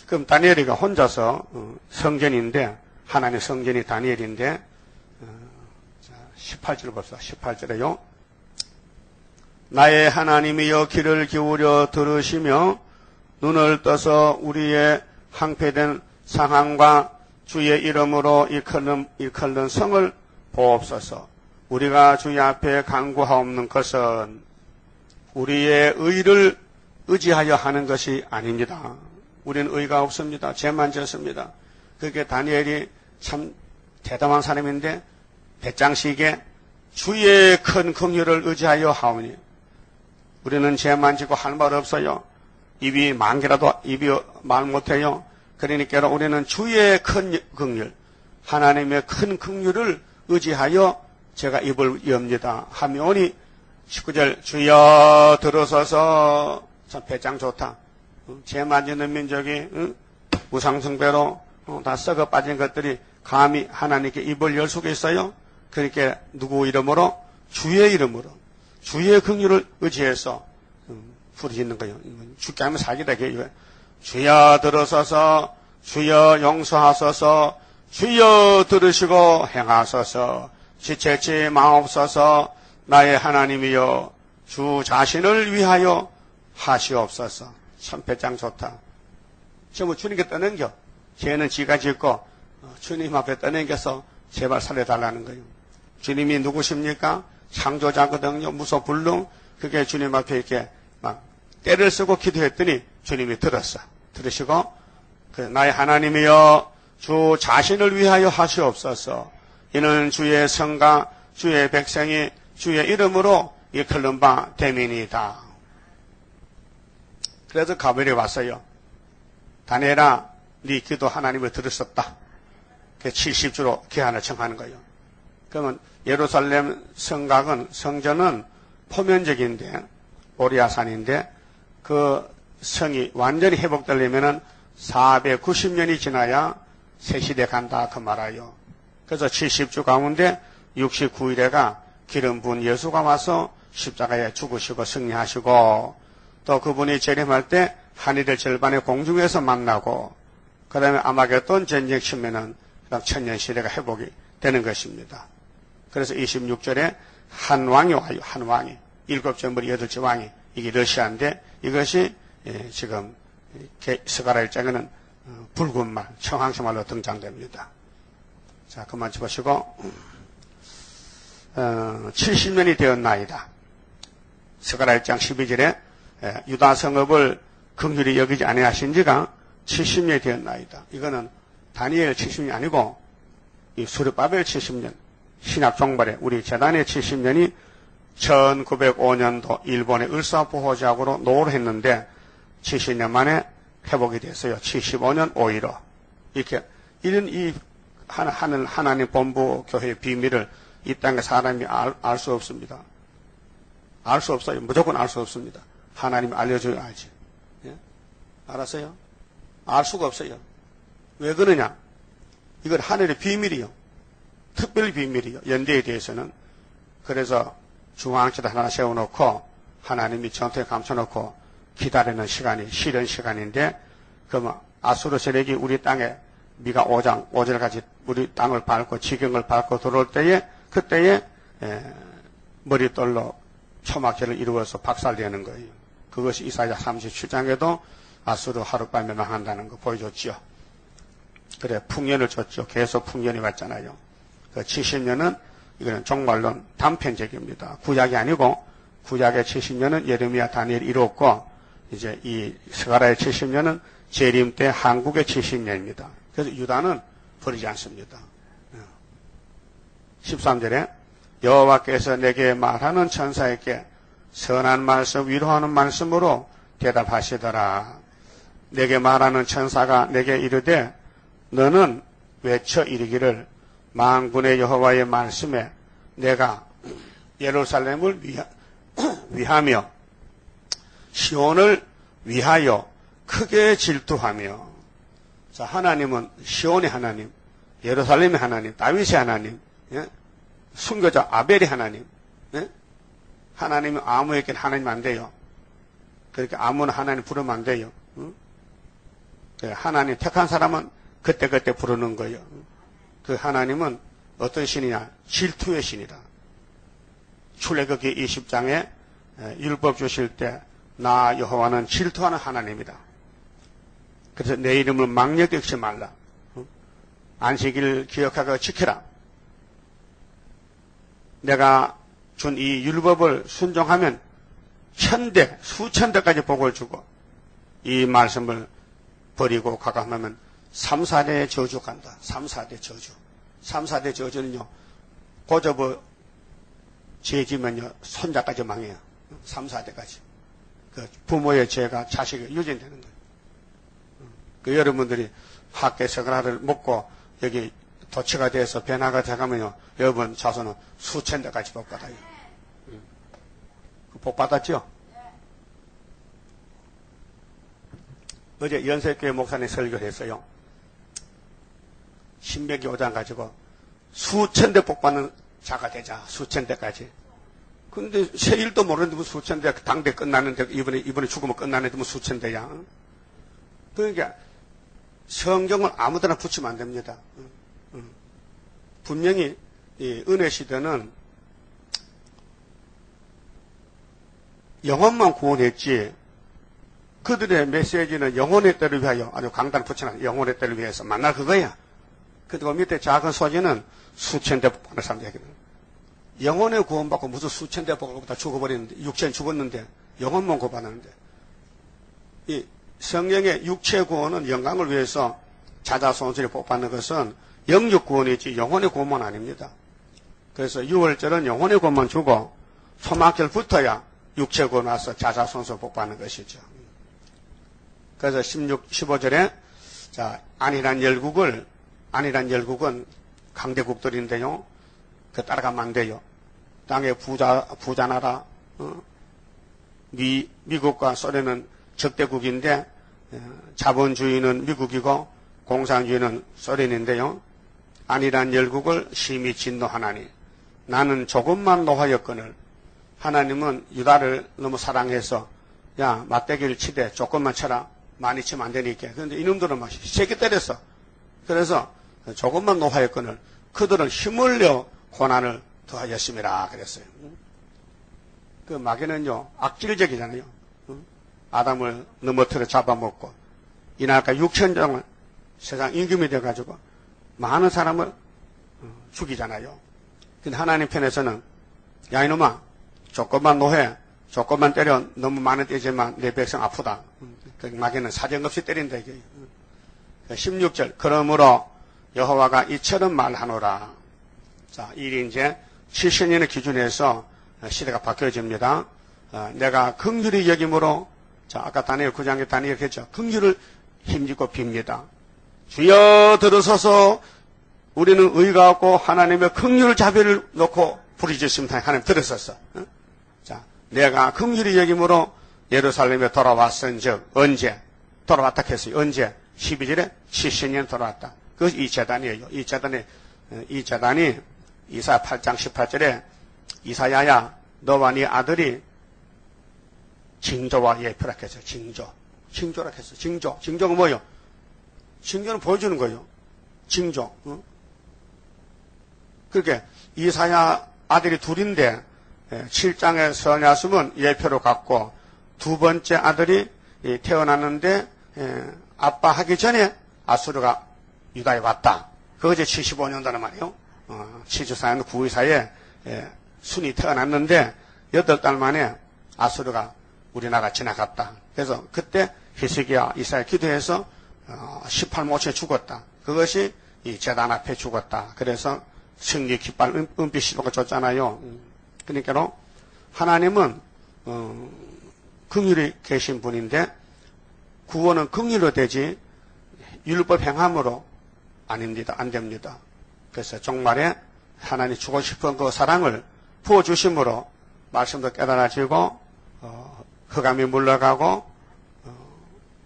S1: 그럼 다니엘이가 혼자서 성전인데 하나님의 성전이 다니엘인데 18절 봅시다. 18절에요. 나의 하나님이여 귀를 기울여 들으시며 눈을 떠서 우리의 항폐된 상황과 주의 이름으로 일컬는 성을 보옵소서. 우리가 주의 앞에 간구하옵는 것은 우리의 의를 의지하여 하는 것이 아닙니다. 우리는 의가 없습니다. 죄만 졌습니다. 그게 다니엘이 참 대담한 사람인데 배짱시게 주의 큰 긍휼을 의지하여 하오니 우리는 죄만 지고 할 말 없어요. 입이 만 개라도 입이 말 못해요. 그러니까 우리는 주의 큰 긍휼, 하나님의 큰 긍휼을 의지하여 제가 입을 엽니다. 하면이 19절 주여 들어서서 참 배짱 좋다. 죄만 짓는 민족이 우상숭배로 다 썩어 빠진 것들이 감히 하나님께 입을 열 수가 있어요? 그러니까 누구 이름으로? 주의 이름으로 주의 긍휼을 의지해서 부르짖는 거예요. 죽게 하면 사기다. 주여 들어서서 주여 용서하소서 주여 들으시고 행하소서 지체치 마옵소서 나의 하나님이여 주 자신을 위하여 하시옵소서. 참 배짱 좋다. 전부 주님께 떠넘겨. 죄는 지가 짓고 주님 앞에 떠넘겨서 제발 살려달라는 거예요. 주님이 누구십니까? 창조자거든요. 무소불능. 그게 주님 앞에 이렇게 막 때를 쓰고 기도했더니 주님이 들었어. 들으시고 나의 하나님이여 주 자신을 위하여 하시옵소서. 이는 주의 성과 주의 백성이 주의 이름으로 일컬는 바 됨이니이다. 그래서 가벨이 왔어요. 다니엘아, 네 기도 하나님을 들으셨다. 70주로 기한을 청하는 거예요. 그러면 예루살렘 성곽은 성전은 포면적인데 오리아산인데 그 성이 완전히 회복되려면은 490년이 지나야 새 시대 간다 그 말아요. 그래서 70주 가운데 69일에가 기름 부은 예수가 와서 십자가에 죽으시고 승리하시고 또 그분이 재림할 때 한이들 절반의 공중에서 만나고 그 다음에 아마겟돈 전쟁 치면은 천년 시대가 회복이 되는 것입니다. 그래서 26절에 한 왕이 와요. 한 왕이 7째 머리 8째 왕이 이게 러시아인데 이것이 지금 스가랴 1장에는 붉은 말 청황색말로 등장됩니다. 자 그만 쳐보시고 70년이 되었나이다. 스가랴 1장 12절에 유다 성읍을 긍휼히 여기지 아니하신 지가 70년이 되었나이다. 이거는 다니엘 70년이 아니고 이 수르바벨 70년 신약 종발의 우리 재단의 70년이 1905년도 일본의 을사보호작으로 노를 했는데 70년 만에 회복이 됐어요. 75년 5.15 이렇게 이런 이 하나님 본부 교회의 비밀을 이 땅의 사람이 알 수 없습니다. 알 수 없어요. 무조건 알 수 없습니다. 하나님이 알려줘야 알지. 예? 알았어요? 알 수가 없어요. 왜 그러냐? 이건 하늘의 비밀이요. 특별 비밀이요. 연대에 대해서는. 그래서 중앙지대 하나 세워놓고 하나님이 전투에 감춰놓고 기다리는 시간이 쉬는 시간인데 그러면 아수르 세력이 우리 땅에 미가 오절같이 우리 땅을 밟고 지경을 밟고 들어올 때에 그때에 머리돌로 초막절을 이루어서 박살내는 거예요. 그것이 이사야 37장에도 아수르 하룻밤에 망한다는 거 보여줬죠. 그래 풍년을 줬죠. 계속 풍년이 왔잖아요. 그 70년은 이거는 종말론 단편적입니다. 구약이 아니고 구약의 70년은 예레미야 다니엘 이뤘고 이제 이 스가랴의 70년은 재림 때 한국의 70년입니다. 그래서 유다는 버리지 않습니다. 13절에 여호와께서 내게 말하는 천사에게 선한 말씀 위로하는 말씀으로 대답하시더라. 내게 말하는 천사가 내게 이르되 너는 외쳐 이르기를 만군의 여호와의 말씀에 내가 예루살렘을 위하며 시온을 위하여 크게 질투하며. 자, 하나님은 시온의 하나님, 예루살렘의 하나님, 다윗의 하나님, 예? 순교자 아벨의 하나님. 예? 하나님은 아무에게 하나님 안 돼요. 그렇게 아무나 하나님 부르면 안 돼요. 응? 하나님 택한 사람은 그때그때 부르는 거예요. 그 하나님은 어떤 신이냐? 질투의 신이다. 출애굽기 20장에 율법 주실 때 나 여호와는 질투하는 하나님이다. 그래서 내 이름을 망령되지 말라. 안식일을 기억하고 지켜라. 내가 준 이 율법을 순종하면 천대, 수천대까지 복을 주고 이 말씀을 버리고 가감하면 3, 4대의 저주 간다. 3, 4대 저주. 3, 4대 저주는요. 고접어 죄지면요. 손자까지 망해요. 3, 4대까지. 그 부모의 죄가 자식에 유전되는 거예요. 그 여러분들이 학계 생활을 먹고 여기 도치가 돼서 변화가 돼가면요. 여러분 자손은 수천 대까지 복 받아요. 복 받았죠? 어제 연세교회 목사님 설교를 했어요. 신명기 5장 가지고 수천 대 복 받는 자가 되자. 수천 대까지. 근데 세일도 모르는데 뭐 수천 대, 당대 끝나는데 이번에 죽으면 끝나는데 뭐 수천 대야. 그러니까 성경을 아무데나 붙이면 안 됩니다. 분명히 이 은혜 시대는 영혼만 구원했지 그들의 메시지는 영혼의 때를 위하여 아주 강단 붙여놔. 영혼의 때를 위해서 만날 그거야. 그리고 밑에 작은 소지는 수천 대 복받는 사람 얘기는. 영혼의 구원받고 무슨 수천 대 복을 다 죽어버리는데 육체는 죽었는데 영혼만 구원받는데 이 성령의 육체 구원은 영광을 위해서 자자손손이 복받는 것은 영육 구원이지 영혼의 구원만 아닙니다. 그래서 6월절은 영혼의 구원만 주고 초막절부터야 육체 구원 와서 자자손손 복받는 것이죠. 그래서 15절에 자 안이란 열국은 강대국들인데요. 그 따라가면 안 돼요. 땅의 부자 나라 미국과 소련은 적대국인데 자본주의는 미국이고 공산주의는 소련인데요. 안이란 열국을 심히 진노하나니 나는 조금만 노하였거늘. 하나님은 유다를 너무 사랑해서 야 맞대기를 치되 조금만 쳐라. 많이 치면 안 되니까. 그런데 이놈들은 막 세게 때렸어. 그래서 조금만 노하였거늘 그들은 힘을려 고난을 더하였음이라 그랬어요. 그 마귀는요 악질적이잖아요. 아담을 넘어뜨려 잡아먹고 이날까 6천정을 세상 임금이 돼가지고 많은 사람을 죽이잖아요. 근데 하나님 편에서는 야 이놈아 조금만 노해 조금만 때려 너무 많이 때리지만 내 백성 아프다. 그 마귀는 사정없이 때린다 이게. 16절 그러므로 여호와가 이처럼 말하노라. 자, 이 이제 70년의 기준에서 시대가 바뀌어집니다. 내가 긍휼히 여김으로 자 아까 다니엘 9장에 다니엘 했죠. 긍휼을 힘주고 빕니다. 주여 들으소서 우리는 의가 없고 하나님의 긍휼 자비를 놓고 부르짖습니다. 하나님 들으셨어. 자, 내가 긍휼히 여김으로 예루살렘에 돌아왔은즉 언제 돌아왔다 했어요. 언제 12절에 70년 돌아왔다. 그것이 이 재단이에요. 이 재단이 이사야 8장 18절에 이사야야 너와 네 아들이 징조와 예표라 했어요. 징조라 했어요. 징조가 뭐예요? 징조는 보여주는 거예요. 징조. 그렇게 이사야 아들이 둘인데 7장의 선야숨은 예표로 갔고 두 번째 아들이 태어났는데 아빠 하기 전에 아수르가 유다에 왔다. 그것이 75년도란 말이에요. 74년 9월 사이에 순이 태어났는데 8달 만에 아수르가 우리나라 지나갔다. 그래서 그때 히스기야 이사야 기도해서 18만 5천이 죽었다. 그것이 이 제단 앞에 죽었다. 그래서 승리 깃발 은빛 시도가 줬잖아요. 그러니까 하나님은 긍휼히 계신 분인데 구원은 긍휼로 되지 율법 행함으로 아닙니다. 안 됩니다. 그래서 종말에 하나님 주고 싶은 그 사랑을 부어주심으로 말씀도 깨달아지고 흑암이 물러가고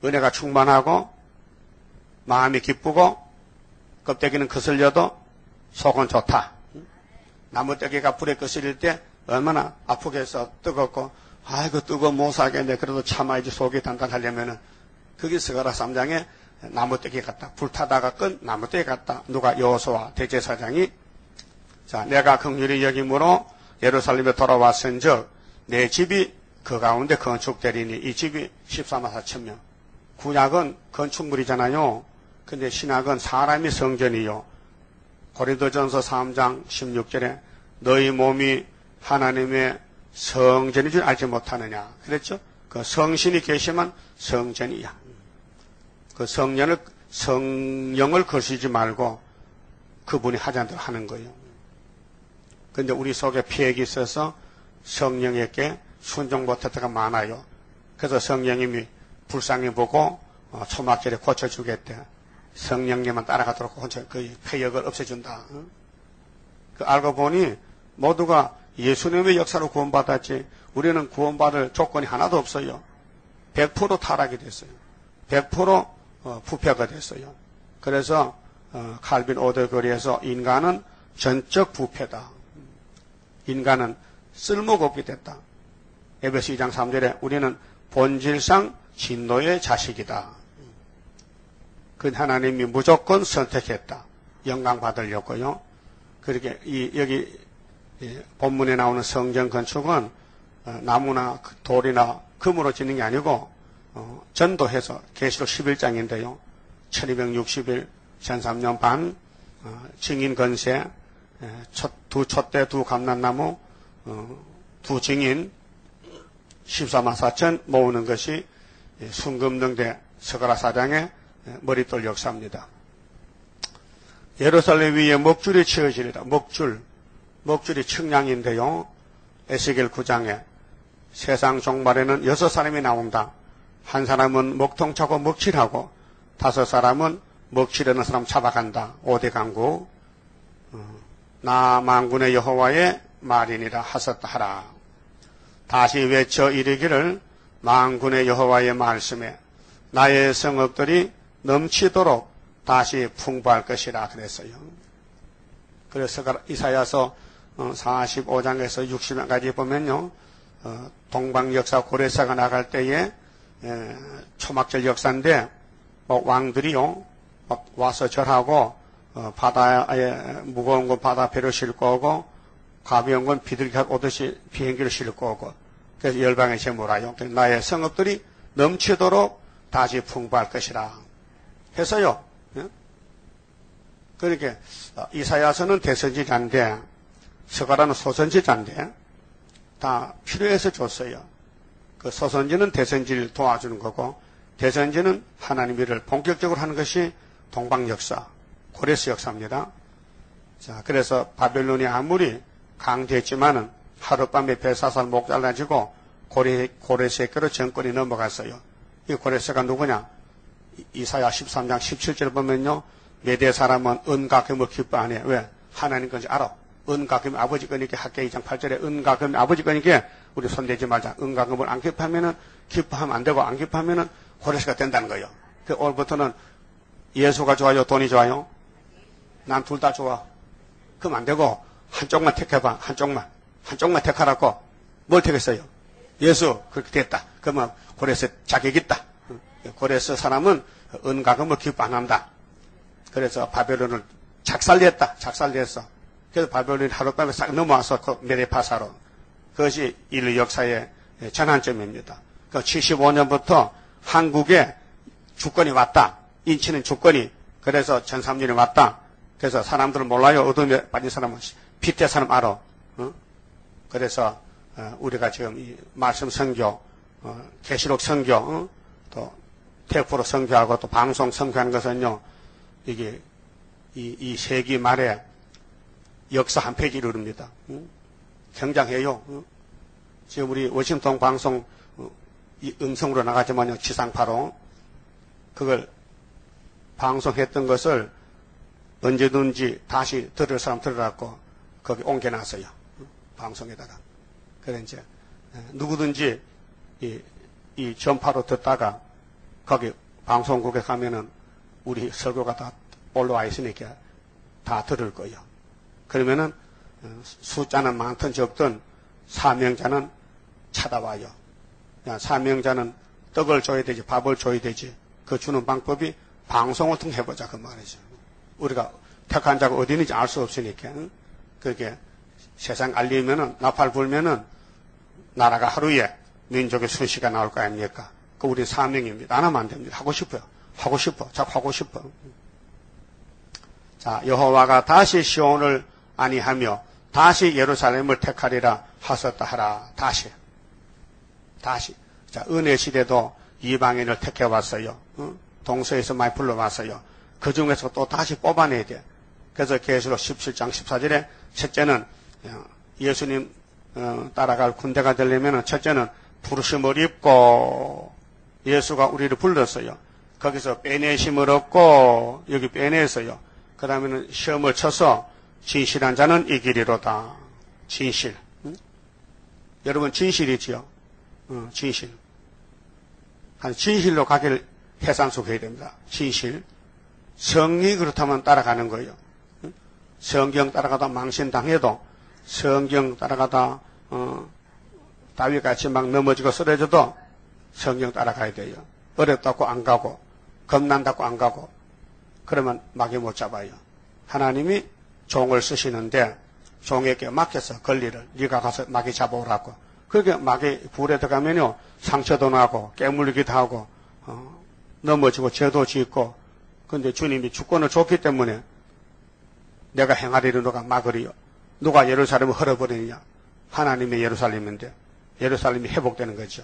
S1: 은혜가 충만하고 마음이 기쁘고 껍데기는 거슬려도 속은 좋다. 나무떼기가 불에 거슬릴 때 얼마나 아프겠어. 뜨겁고 아이고 뜨거워 못 살겠네. 그래도 참아야지 속이 단단하려면은 그게 스가랴 3장에 나무떼기 같다. 불타다가 끈 나무떼기 같다. 누가 여호수아 대제사장이 자 내가 긍휼히 여김으로 예루살렘에 돌아왔은즉 내 집이 그 가운데 건축되리니 이 집이 14만 4천 명. 구약은 건축물이잖아요. 근데 신약은 사람이 성전이요. 고린도전서 3장 16절에 너희 몸이 하나님의 성전인 줄 알지 못하느냐. 그랬죠? 그 성신이 계시면 성전이야. 그 성령을 거시지 말고 그분이 하자는 대로 하는 거예요. 근데 우리 속에 피획이 있어서 성령에게 순종 못할 때가 많아요. 그래서 성령님이 불쌍히 보고 초막절에 고쳐주겠대. 성령님만 따라가도록 그 폐역을 없애준다. 그 알고 보니 모두가 예수님의 역사로 구원받았지 우리는 구원받을 조건이 하나도 없어요. 100% 타락이 됐어요. 100% 부패가 됐어요. 그래서 칼빈 오더거리에서 인간은 전적 부패다. 인간은 쓸모가 없게 됐다. 에베소 2장 3절에 우리는 본질상 진노의 자식이다. 그 하나님이 무조건 선택했다. 영광 받으려고요. 그렇게 여기 본문에 나오는 성전 건축은 나무나 돌이나 금으로 짓는 게 아니고 전도해서 계시록 11장인데요. 1260일 전3년 반 증인 건세 두 촛대 두 감람나무 두 증인 14만 4천 모으는 것이 순금등대 스가랴 4장의 머릿돌 역사입니다. 예루살렘 위에 먹줄이 치어지리라. 먹줄이 측량인데요. 에스겔 9장에 세상 종말에는 6사람이 나온다. 한 사람은 먹통 차고 먹칠하고 5사람은 먹칠하는 사람 잡아간다. 5대 강구 나 만군의 여호와의 말이니라 하셨다 하라. 다시 외쳐 이르기를 만군의 여호와의 말씀에 나의 성읍들이 넘치도록 다시 풍부할 것이라 그랬어요. 그래서 이사야서 45장에서 60장까지 보면요. 동방 역사 고레사가 나갈 때에 초막절 역사인데 왕들이요 와서 절하고 바다에 무거운 건 바다 배로 싣고 오고 가벼운 건 비둘기 오듯이 비행기를 싣고 오고 그래서 열방에 제물하여 나의 성읍들이 넘치도록 다시 풍부할 것이라 해서요. 그렇게 이사야서는 대선지자인데 스가랴는 소선지자인데 다 필요해서 줬어요. 그 소선지는 대선지를 도와주는 거고 대선지는 하나님 일을 본격적으로 하는 것이 동방 역사, 고레스 역사입니다. 자, 그래서 바벨론이 아무리 강대했지만은 하룻밤에 벨사살 목 잘라지고 고레스에게로 정권이 넘어갔어요. 이 고레스가 누구냐? 이사야 13장 17절 보면요. 메대 사람은 은과 금을 기뻐 안 해. 왜? 하나님 건지 알아. 은과 금 아버지 거니까 학계 2장 8절에 은과 금 아버지 거니까 우리 손대지 말자. 은과 금을 안 기뻐하면은 기뻐하면 안 되고 안 기뻐하면은 고레스가 된다는 거예요. 그 오늘부터는 예수가 좋아요? 돈이 좋아요? 난 둘 다 좋아. 그럼 안 되고 한쪽만 택해봐. 한쪽만 택하라고. 뭘 택했어요? 예수. 그렇게 됐다. 그러면 고레스 자격 있다. 고레스 사람은 은과 금을 기뻐 안 한다. 그래서 바벨론을 작살냈어. 그래서 바벨론이 하룻밤에 싹 넘어와서 그 메데파사로. 그것이 인류 역사의 전환점입니다. 그 75년부터 한국에 주권이 왔다. 인치는 주권이. 그래서 전삼년이 왔다. 그래서 사람들은 몰라요. 어둠에 빠진 사람은 빛의 사람 알아. 그래서 우리가 지금 이 말씀 선교, 계시록 선교, 또 테프로 선교하고 또 방송 선교하는 것은요. 이게 이 세기 말에 역사 한 페이지를 이룹니다. 굉장해요. 지금 우리 워싱턴 방송 이 음성으로 나가지만요. 지상파로 그걸 방송했던 것을 언제든지 다시 들을 사람 들으라고 거기 옮겨놨어요. 방송에다가. 그래 이제 누구든지 이 전파로 듣다가 거기 방송국에 가면은 우리 설교가 다 올라와 있으니까 다 들을 거예요. 그러면은 숫자는 많든 적든 사명자는 찾아와요. 사명자는 떡을 줘야 되지, 밥을 줘야 되지. 그 주는 방법이 방송을 통해 해보자 그 말이죠. 우리가 택한 자가 어디 있는지 알 수 없으니까. 그게 세상 알리면은 나팔 불면은 나라가 하루에 민족의 순시가 나올 거 아닙니까? 그 우리 사명입니다. 안 하면 안 됩니다. 하고 싶어요. 하고 싶어. 자꾸 하고 싶어. 자, 여호와가 다시 시온을 아니하며 다시 예루살렘을 택하리라 하셨다 하라. 다시. 자, 은혜 시대도 이방인을 택해 왔어요. 동서에서 많이 불러왔어요. 그 중에서 또 다시 뽑아내야 돼. 그래서 계시록 17장 14절에 첫째는 예수님 따라갈 군대가 되려면 첫째는 부르심을 입고 예수가 우리를 불렀어요. 거기서 빼내심을 얻고 여기 빼내서요. 그 다음에는 시험을 쳐서 진실한 자는 이기리로다. 진실. 여러분 진실이지요. 진실. 한 진실로 가기를 해산속해야 됩니다. 진실. 성이 그렇다면 따라가는 거예요. 성경 따라가다 망신당해도 성경 따라가다 다윗같이 막 넘어지고 쓰러져도 성경 따라가야 돼요. 어렵다고 안 가고 겁난다고 안 가고 그러면 마귀 못 잡아요. 하나님이 종을 쓰시는데 종에게 맡겨서 권리를 네가 가서 마귀 잡아오라고. 그렇게 마귀 불에 들어가면요 상처도 나고 깨물기도 하고 넘어지고 죄도 짓고 근데 주님이 주권을 줬기 때문에 내가 행하리를 누가 막으리요. 누가 예루살렘을 헐어버리느냐. 하나님의 예루살렘인데 예루살렘이 회복되는 거죠.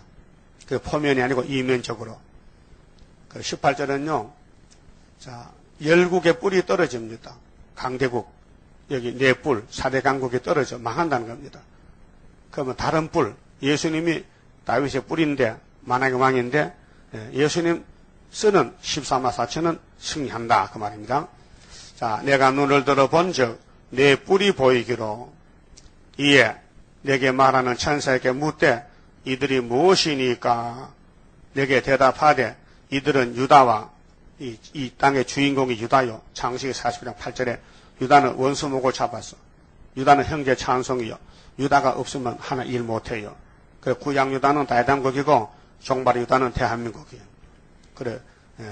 S1: 그 포면이 아니고 이면적으로. 그 18절은요. 자, 열국의 뿔이 떨어집니다. 강대국. 여기 네 뿔, 4대 강국이 떨어져 망한다는 겁니다. 그러면 다른 뿔, 예수님이 다윗의 뿔인데 만왕의 왕인데 예수님 쓰는 14만 4천은 승리한다 그 말입니다. 자, 내가 눈을 들어본 적 내 뿔이 보이기로 이에 내게 말하는 천사에게 묻되 이들이 무엇이니까 내게 대답하되 이들은 유다와 이 땅의 주인공이 유다요. 창세기 49장 8절에 유다는 원수목을 잡았어. 유다는 형제 찬송이요. 유다가 없으면 하나 일 못해요. 그래 구약 유다는 다이담국이고 종발 유다는 대한민국이에요. 그래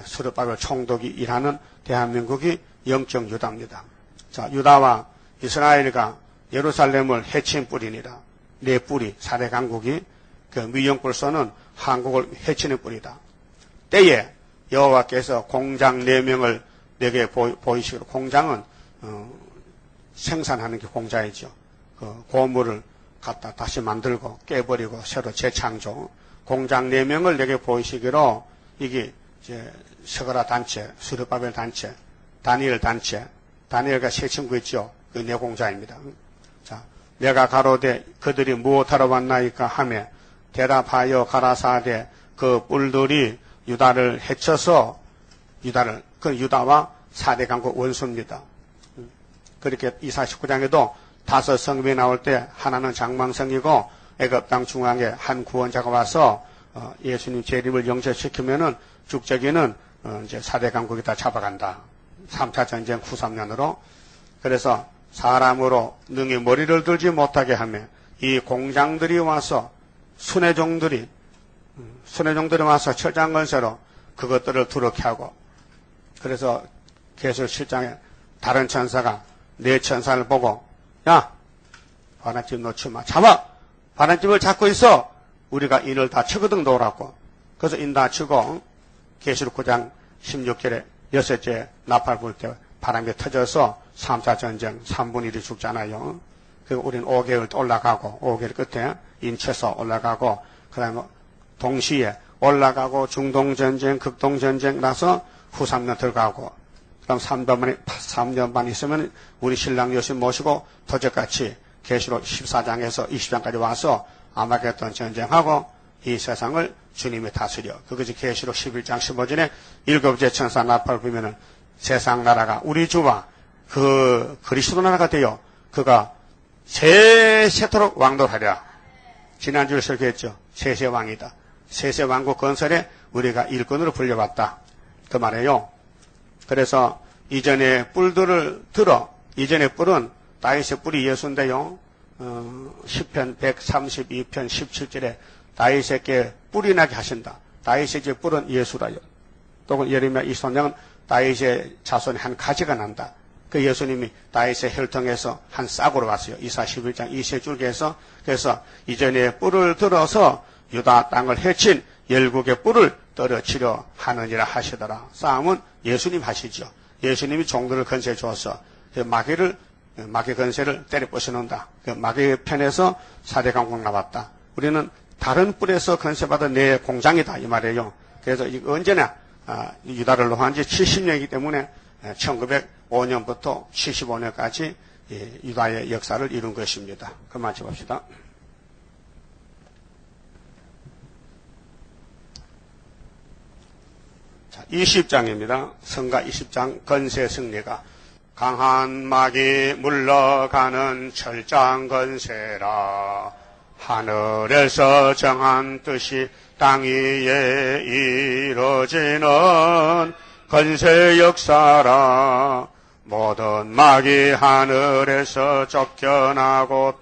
S1: 수르바벨 총독이 일하는 대한민국이 영적 유다입니다. 자, 유다와 이스라엘과 예루살렘을 해친 뿌리니라. 네 뿌리 4대 강국이 그 미영불소는 한국을 해치는 뿌리다. 때에 여호와께서 공장 4명을 내게 보이시기로. 공장은 생산하는 게 공장이죠. 그 고물을 갖다 다시 만들고 깨버리고 새로 재창조. 공장 4명을 내게 보이시기로. 이게 이제 스가랴 단체, 스룹바벨 단체, 다니엘 단체, 다니엘과 세 친구 있죠. 그 네 공자입니다. 자, 내가 가로되 그들이 무엇하러 왔나이까 하며 대답하여 가라사대 그 뿔들이 유다를 해쳐서 그 유다와 4대 강국 원수입니다. 그렇게 이사 19장에도 5 성읍이 나올 때 하나는 장망성이고 애굽 땅 중앙에 한 구원자가 와서 예수님 재림을 영접시키면은 죽적이는 이제 4대 강국이 다 잡아간다. 3차 전쟁 후 3년으로. 그래서 사람으로 능히 머리를 들지 못하게 하며 이 공장들이 와서 순회종들이 와서 철장건세로 그것들을 두렵게 하고. 그래서 계속 실장에 다른 천사가 네 천사를 보고 야 바람집 놓지 마. 잡아. 바람집을 잡고 있어. 우리가 인을 다 치거든 놓으라고. 그래서 인 다 치고 계시록 9장 16절에 여섯째 나팔 불 때 바람이 터져서 3차 전쟁 3분의 1이 죽잖아요. 그리고 우리는 5개월 올라가고 5개월 끝에 인쳐서 올라가고 그 다음에 동시에 올라가고 중동전쟁 극동전쟁 나서 후 3년 들어가고 그럼 3년 반 있으면 우리 신랑 여신 모시고 도적같이 계시록 14장에서 20장까지 와서 아마겟돈 전쟁하고 이 세상을 주님이 다스려. 그것이 계시록 11장 15절에 7째 천사 나팔 불면은 세상 나라가 우리 주와 그 그리스도 나라가 되어 그가 세세토록 왕도하랴. 지난주에 설교했죠. 세세왕이다. 세세왕국 건설에 우리가 일꾼으로 불려왔다. 그 말이에요. 그래서 이전에 뿔들을 들어, 이전의 뿔은 다윗의 뿔이 예수인데요. 10편 132편 17절에 다윗에게 뿔이 나게 하신다. 다윗의 뿔은 예수라요. 또 예레미야 23장은 다윗의 자손의 한 가지가 난다. 그 예수님이 다윗의 혈통에서 한 싹으로 왔어요. 이사 11장 20줄기에서. 그래서 이전에 뿔을 들어서 유다 땅을 해친 열국의 뿔을 떨어치려 하느니라 하시더라. 싸움은 예수님 하시죠. 예수님이 종들을 건세해 주어서 마귀 건세를 때려 부수는다. 그 마귀 편에서 4대 강국 나왔다. 우리는 다른 뿔에서 건세받은 내 공장이다 이 말이에요. 그래서 이거 언제나 유다를 놓은 지 70년이기 때문에 1905년부터 75년까지 유다의 역사를 이룬 것입니다. 그만 마쳐봅시다. 자, 20장입니다. 성가 20장 건세 승리가 강한 막이 물러가는 철장 건세라. 하늘에서 정한 뜻이 땅 위에 이루어지는 건세 역사라. 모든 막이 하늘에서 쫓겨나고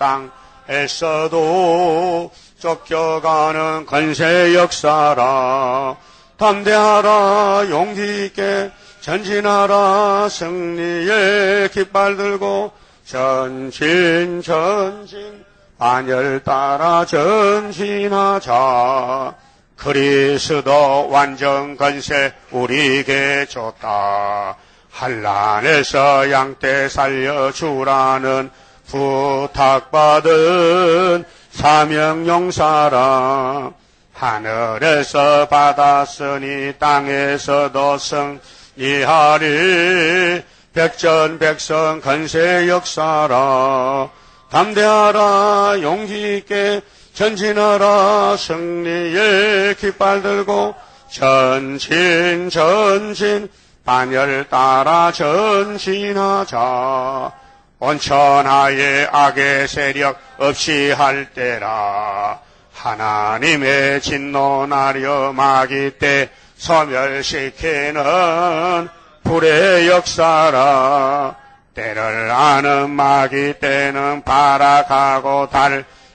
S1: 땅에서도 쫓겨가는 건세 역사라. 담대하라 용기 있게 전진하라 승리의 깃발 들고 전진 반열 따라 전진하자. 그리스도 완전 건세 우리에게 줬다. 한란에서 양떼 살려주라는 부탁받은 사명용사라. 하늘에서 받았으니 땅에서도 승리하리. 백전백성 건세 역사라. 담대하라 용기 있게 전진하라 승리의 깃발 들고 전진 반열 따라 전진하자. 온천하에 악의 세력 없이 할 때라. 하나님의 진노 나려 마귀 때 소멸시키는 불의 역사라. 때를 아는 마귀 때는 발악하고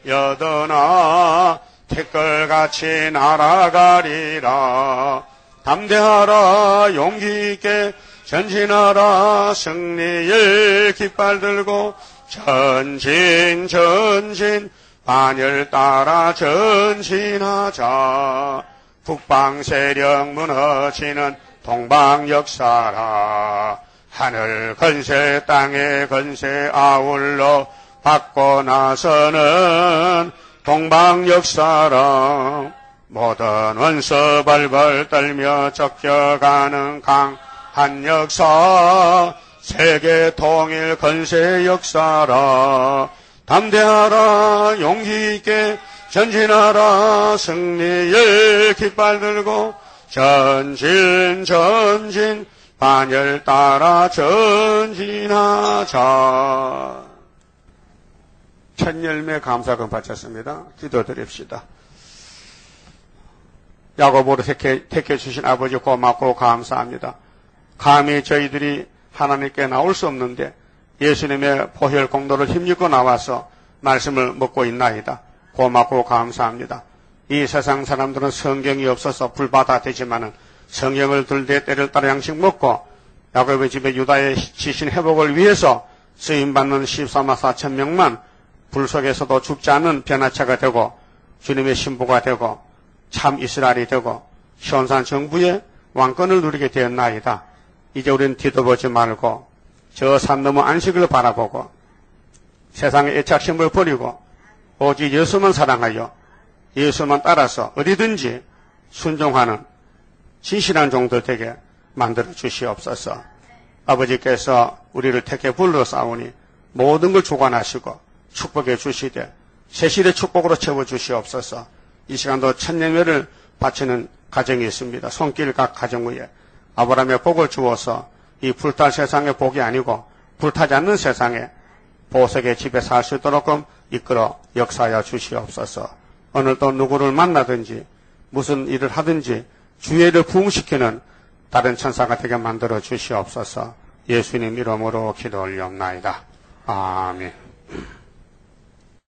S1: 달려드나 태끌같이 날아가리라. 담대하라 용기 있게 전진하라 승리의 깃발 들고 전진 반열 따라 전진하자. 북방 세력 무너지는 동방 역사라. 하늘 건세 땅의 건세 아울러 받고 나서는 동방 역사라. 모든 원수 벌벌 떨며 쫓겨가는 강한 역사. 세계 통일 건세 역사라. 담대하라 용기 있게 전진하라 승리의 깃발 들고 전진 반열 따라 전진하자. 첫 열매 감사금 바쳤습니다. 기도드립시다. 야고보로 택해 주신 아버지 고맙고 감사합니다. 감히 저희들이 하나님께 나올 수 없는데 예수님의 보혈 공로를 힘입고 나와서 말씀을 먹고 있나이다. 고맙고 감사합니다. 이 세상 사람들은 성경이 없어서 불바다 되지만은 성경을 들되 때를 따라 양식 먹고 야곱의 집에 유다의 지신 회복을 위해서 쓰임받는 14만 4천 명만 불 속에서도 죽지 않는 변화체가 되고 주님의 신부가 되고 참 이스라엘이 되고 시온산 정부의 왕권을 누리게 되었나이다. 이제 우리는 뒤돌아보지 말고 저 산 너머 안식을 바라보고 세상의 애착심을 버리고 오직 예수만 사랑하여 예수만 따라서 어디든지 순종하는 진실한 종들 되게 만들어 주시옵소서. 아버지께서 우리를 택해 불러 싸우니 모든 걸 주관하시고 축복해 주시되 세실의 축복으로 채워 주시옵소서. 이 시간도 첫 예배를 바치는 가정이 있습니다. 손길 각 가정 위에 아브라함의 복을 주어서 이 불탈 세상의 복이 아니고 불타지 않는 세상에 보석의 집에 살 수 있도록 이끌어 역사하여 주시옵소서. 오늘도 누구를 만나든지 무슨 일을 하든지 주의 일을 부흥시키는 다른 천사가 되게 만들어 주시옵소서. 예수님 이름으로 기도 올리옵나이다. 아멘.